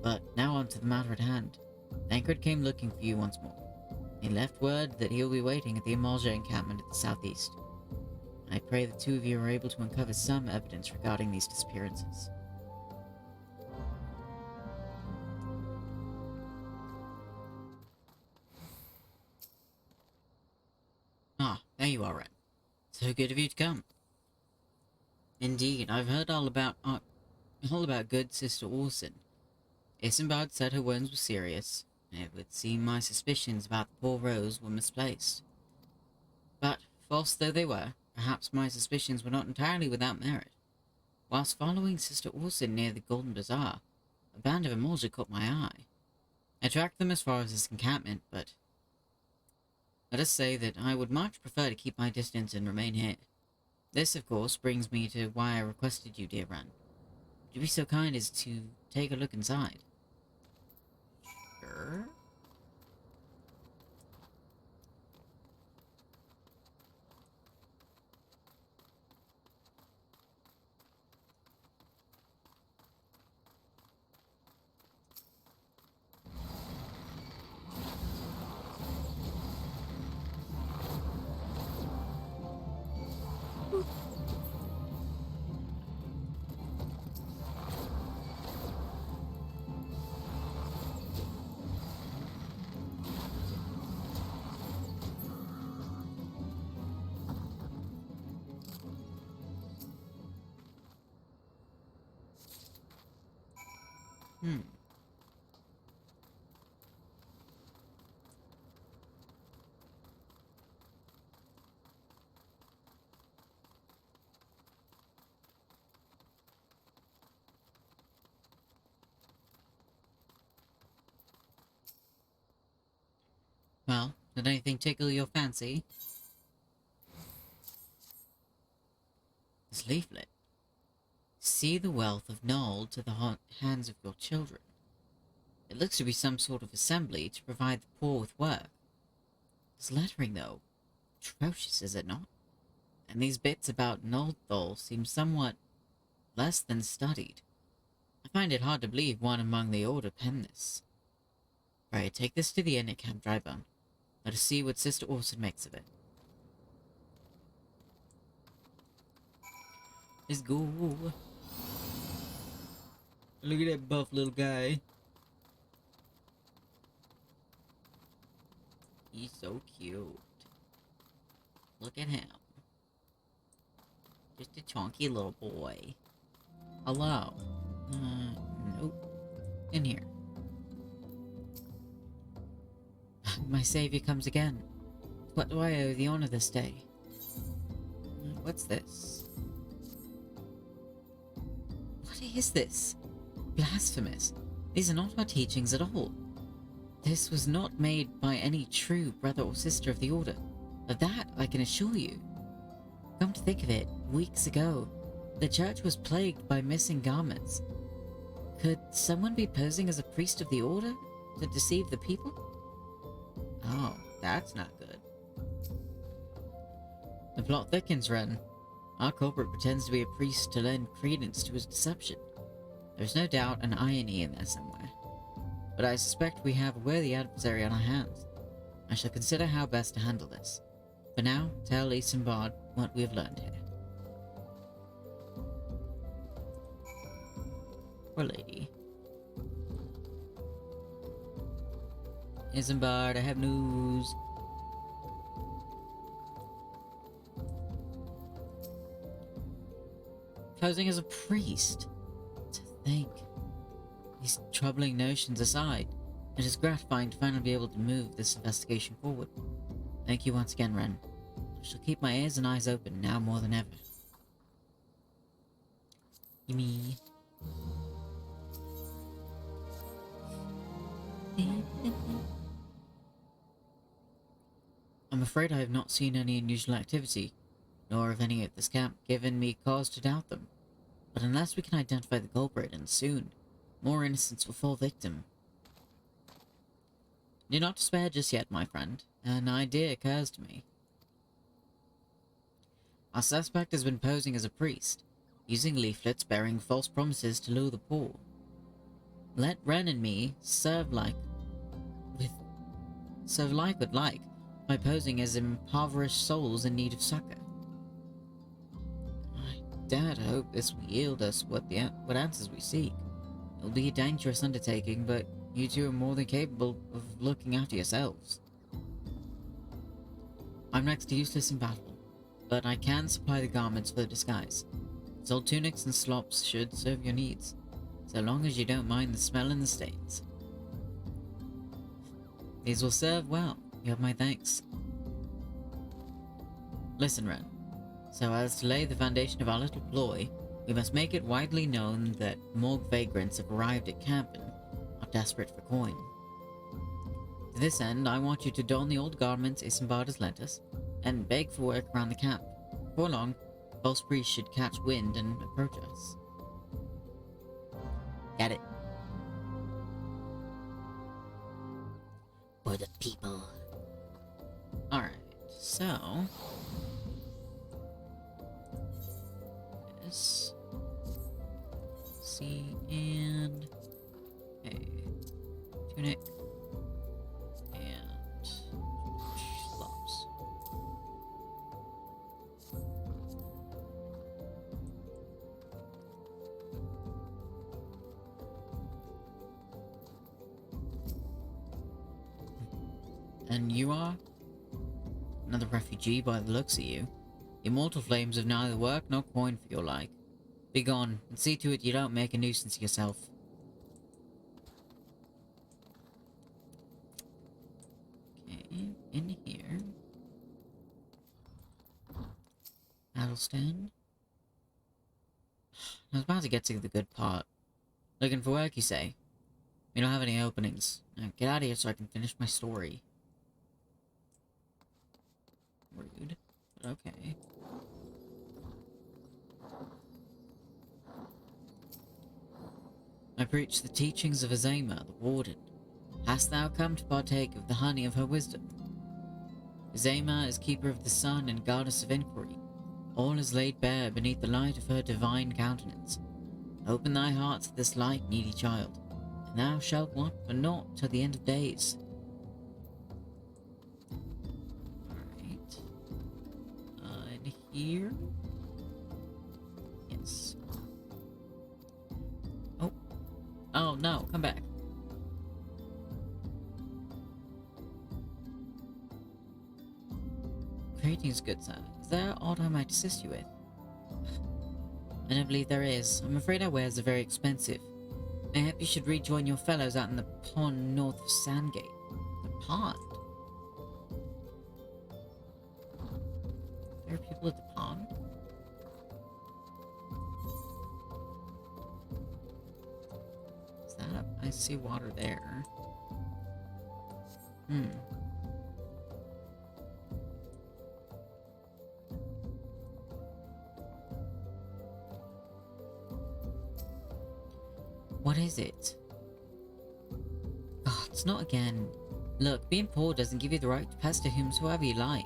But now on to the matter at hand. Thancred came looking for you once more. He left word that he'll be waiting at the Eorzea encampment at the southeast. I pray the two of you are able to uncover some evidence regarding these disappearances. Ah, there you are, Ren. So good of you to come. Indeed, I've heard all about good Sister Orson. Isambard said her wounds were serious. It would seem my suspicions about the poor Rose were misplaced. But, false though they were, perhaps my suspicions were not entirely without merit. Whilst following Sister Orson near the Golden Bazaar, a band of Eorzea caught my eye. I tracked them as far as his encampment, but let us say that I would much prefer to keep my distance and remain here. This, of course, brings me to why I requested you, dear Ren. Would you be so kind as to take a look inside? Sure. Hmm. Did anything tickle your fancy? This leaflet. See the wealth of Knoll to the hands of your children. It looks to be some sort of assembly to provide the poor with work. This lettering, though, atrocious, is it not? And these bits about Knoll seem somewhat less than studied. I find it hard to believe one among the Order penned this. Pray, take this to the inn at Camp Drybone. Let us see what Sister Orson makes of it. Let's go. Look at that buff little guy. He's so cute. Look at him. Just a chunky little boy. Hello. Nope. In here. My savior comes again. What do I owe the honor this day? What's this? What is this? Blasphemous. These are not our teachings at all. This was not made by any true brother or sister of the Order. Of that I can assure you. Come to think of it, weeks ago, the church was plagued by missing garments. Could someone be posing as a priest of the Order to deceive the people? Oh, that's not good. The plot thickens, Ren. Our culprit pretends to be a priest to lend credence to his deception. There's no doubt an irony in there somewhere. But I suspect we have a worthy adversary on our hands. I shall consider how best to handle this. For now, tell Isambard what we have learned here. Poor lady. Isambard, I have news. Posing as a priest. To think. These troubling notions aside, it is gratifying to finally be able to move this investigation forward. Thank you once again, Ren. I shall keep my ears and eyes open now more than ever. Me. I'm afraid I have not seen any unusual activity, nor have any at this camp given me cause to doubt them. But unless we can identify the culprit, and soon, more innocents will fall victim. Do not despair just yet, my friend. An idea occurs to me. Our suspect has been posing as a priest, using leaflets bearing false promises to lure the poor. Let Ren and me serve like with like by posing as impoverished souls in need of succor. I dare to hope this will yield us what answers we seek. It will be a dangerous undertaking, but you two are more than capable of looking after yourselves. I'm next to useless in battle, but I can supply the garments for the disguise. His old tunics and slops should serve your needs, so long as you don't mind the smell and the stains. These will serve well. You have my thanks. Listen, Ren. So as to lay the foundation of our little ploy, we must make it widely known that more vagrants have arrived at camp and are desperate for coin. To this end, I want you to don the old garments Isambard has lent us, and beg for work around the camp. Before long, false priests should catch wind and approach us. Got it. For the people. Alright, so... this... C and... okay. Tunic. And... slops. And you are? Another refugee by the looks of you. The immortal flames have neither work nor coin for your like. Be gone, and see to it you don't make a nuisance of yourself. Okay, in here. Battle stand. I was about to get to the good part. Looking for work, you say? We don't have any openings. Now get out of here so I can finish my story. okay. I preach the teachings of Eorzea, the warden. Hast thou come to partake of the honey of her wisdom? Eorzea is keeper of the sun and goddess of inquiry. All is laid bare beneath the light of her divine countenance. Open thy heart to this light, needy child, and thou shalt want for naught till the end of days. Alright. In here? Yes. Oh. Oh, no, come back. Greetings, good sir. Is there aught I might assist you with? I don't believe there is. I'm afraid our wares are very expensive. Mayhap you should rejoin your fellows out in the pond north of Sandgate. The pond? There are people at the pond? Is that up? I see water there. What is it? Oh, it's not again. Look, being poor doesn't give you the right to pester whomsoever you like.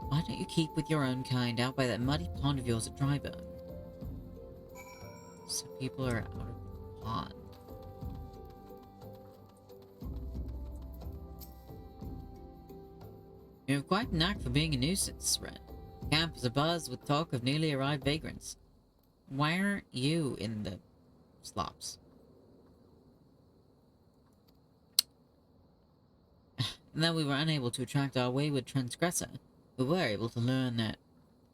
Why don't you keep with your own kind out by that muddy pond of yours at Dryburn? So people are out of the pond. You have quite a knack for being a nuisance, Ren. Camp is abuzz with talk of newly arrived vagrants. Why aren't you in the slops? And though we were unable to attract our wayward transgressor, we were able to learn that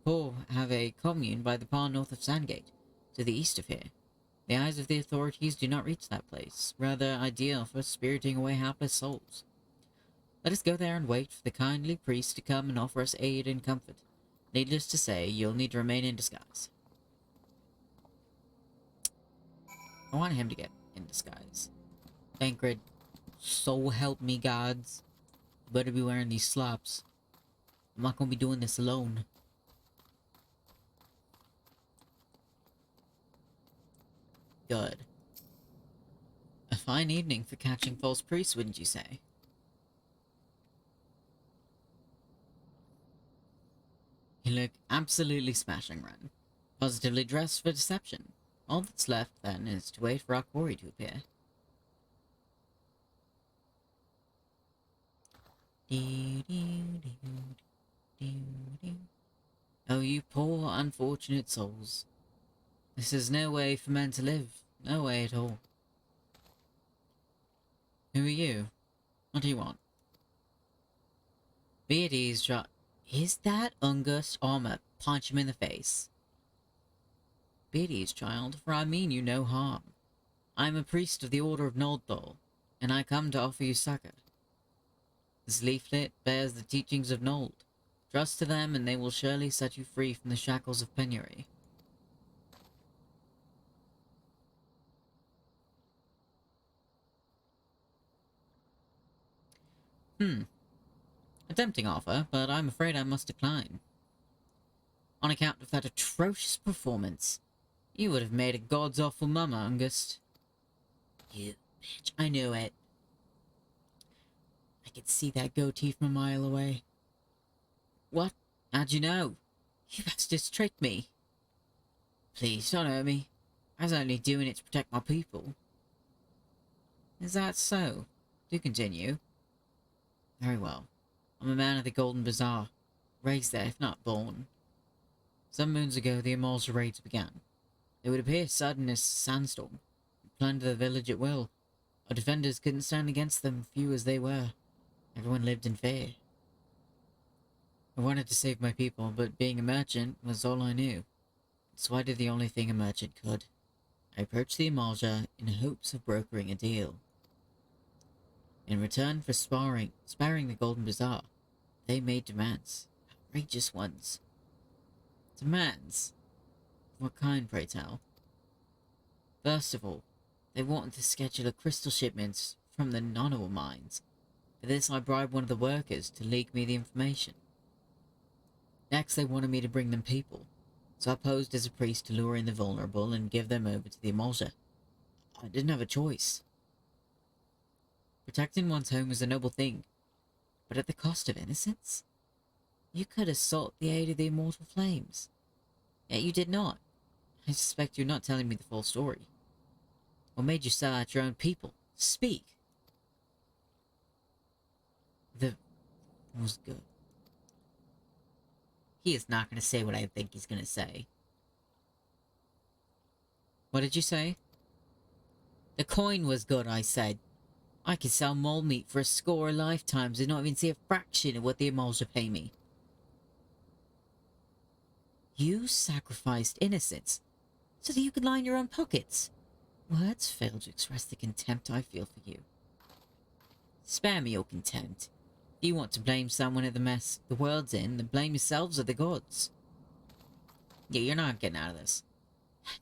poor have a commune by the pond north of Sandgate, to the east of here. The eyes of the authorities do not reach that place, rather ideal for spiriting away hapless souls. Let us go there and wait for the kindly priest to come and offer us aid and comfort. Needless to say, you'll need to remain in disguise. I want him to get in disguise. Tancred, so help me gods. You better be wearing these slops. I'm not gonna be doing this alone. Good. A fine evening for catching false priests, wouldn't you say? You look absolutely smashing, Ren. Positively dressed for deception. All that's left, then, is to wait for our quarry to appear. Oh, you poor, unfortunate souls. This is no way for men to live. No way at all. Who are you? What do you want? Be at ease, Is that Ungust armor? Punch him in the face. Be at ease, child, for I mean you no harm. I am a priest of the Order of Noldthal, and I come to offer you succor. This leaflet bears the teachings of Nold. Trust to them, and they will surely set you free from the shackles of penury. A tempting offer, but I'm afraid I must decline. On account of that atrocious performance, you would have made a god's awful mummer, Ungust. You bitch, I knew it. I could see that goatee from a mile away. What? How'd you know? You bastards tricked me. Please, don't hurt me. I was only doing it to protect my people. Is that so? Do continue. Very well. I'm a man of the Golden Bazaar. Raised there, if not born. Some moons ago, the Eorzea raids began. They would appear sudden as a sandstorm, and plunder the village at will. Our defenders couldn't stand against them, few as they were. Everyone lived in fear. I wanted to save my people, but being a merchant was all I knew. So I did the only thing a merchant could. I approached the Eorzea in hopes of brokering a deal. In return for sparing the Golden Bazaar, they made demands. Outrageous ones. Demands? What kind, pray tell? First of all, they wanted to schedule a crystal shipment from the Nonawal mines. For this I bribed one of the workers to leak me the information. Next, they wanted me to bring them people, so I posed as a priest to lure in the vulnerable and give them over to the Eorzea. I didn't have a choice. Protecting one's home is a noble thing, but at the cost of innocence? You could have sought the aid of the immortal flames. Yet you did not. I suspect you're not telling me the full story. What made you sell out your own people? Speak! The was good. He is not going to say what I think he's going to say. What did you say? The coin was good, I said. I could sell mole meat for a score of lifetimes and not even see a fraction of what the Eorzea pay me. You sacrificed innocence so that you could line your own pockets. Words fail to express the contempt I feel for you. Spare me your contempt. If you want to blame someone at the mess the world's in, then blame yourselves or the gods. Yeah, you're not getting out of this.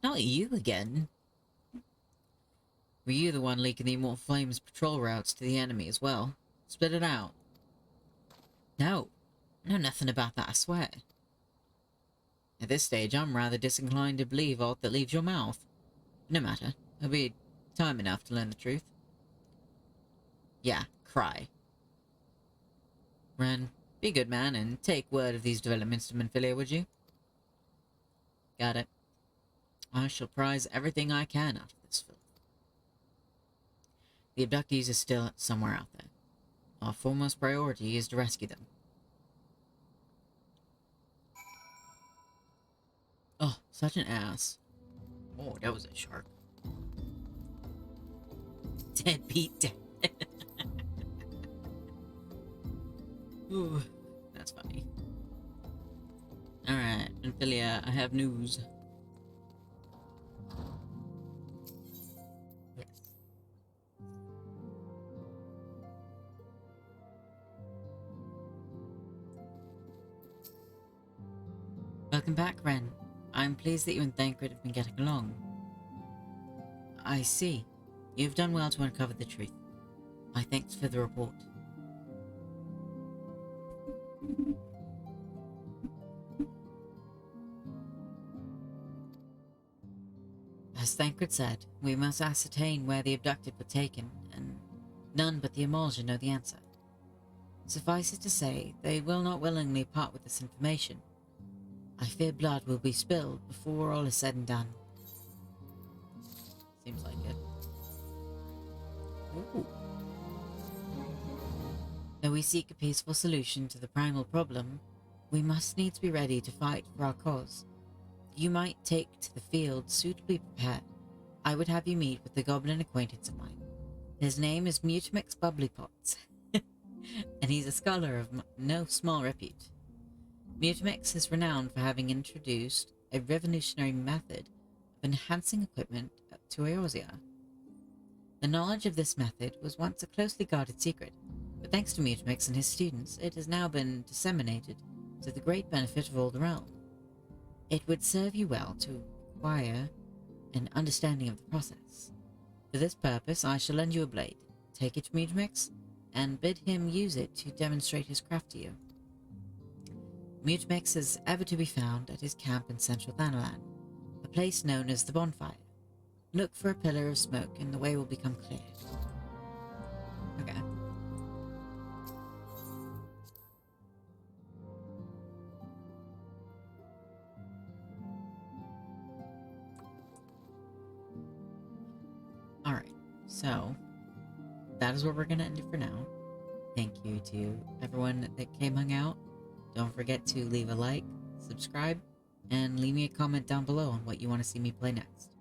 Not you again. Were you the one leaking the Immortal Flames patrol routes to the enemy as well? Split it out. No. I know nothing about that, I swear. At this stage, I'm rather disinclined to believe aught that leaves your mouth. No matter. It'll be time enough to learn the truth. Yeah, cry. Ren, be a good man and take word of these developments to Menphilia, would you? Got it. I shall prize everything I can out of this filth. The abductees are still somewhere out there. Our foremost priority is to rescue them. Oh, such an ass. Oh, that was a shark. Deadbeat dead. Ooh, that's funny. Alright, Menphilia, I have news. Yes. Welcome back, Ren. I'm pleased that you and Thancred have been getting along. I see. You've done well to uncover the truth. My thanks for the report. As Thancred said, we must ascertain where the abducted were taken, and none but the Eorzea know the answer. Suffice it to say, they will not willingly part with this information. I fear blood will be spilled before all is said and done. Seems like it. Ooh. Though we seek a peaceful solution to the primal problem, we must needs be ready to fight for our cause. You might take to the field suitably prepared. I would have you meet with a goblin acquaintance of mine. His name is Mutamix Bubblypots, and he's a scholar of no small repute. Mutamix is renowned for having introduced a revolutionary method of enhancing equipment to Eorzea. The knowledge of this method was once a closely guarded secret, but thanks to Mutamix and his students, it has now been disseminated to the great benefit of all the realm. It would serve you well to acquire an understanding of the process. For this purpose, I shall lend you a blade. Take it to Mutamix, and bid him use it to demonstrate his craft to you. Mutamix is ever to be found at his camp in central Thanalan, a place known as the Bonfire. Look for a pillar of smoke and the way will become clear. Okay. Alright, so that is where we're gonna end it for now. Thank you to everyone that came hung out. Don't forget to leave a like, subscribe, and leave me a comment down below on what you want to see me play next.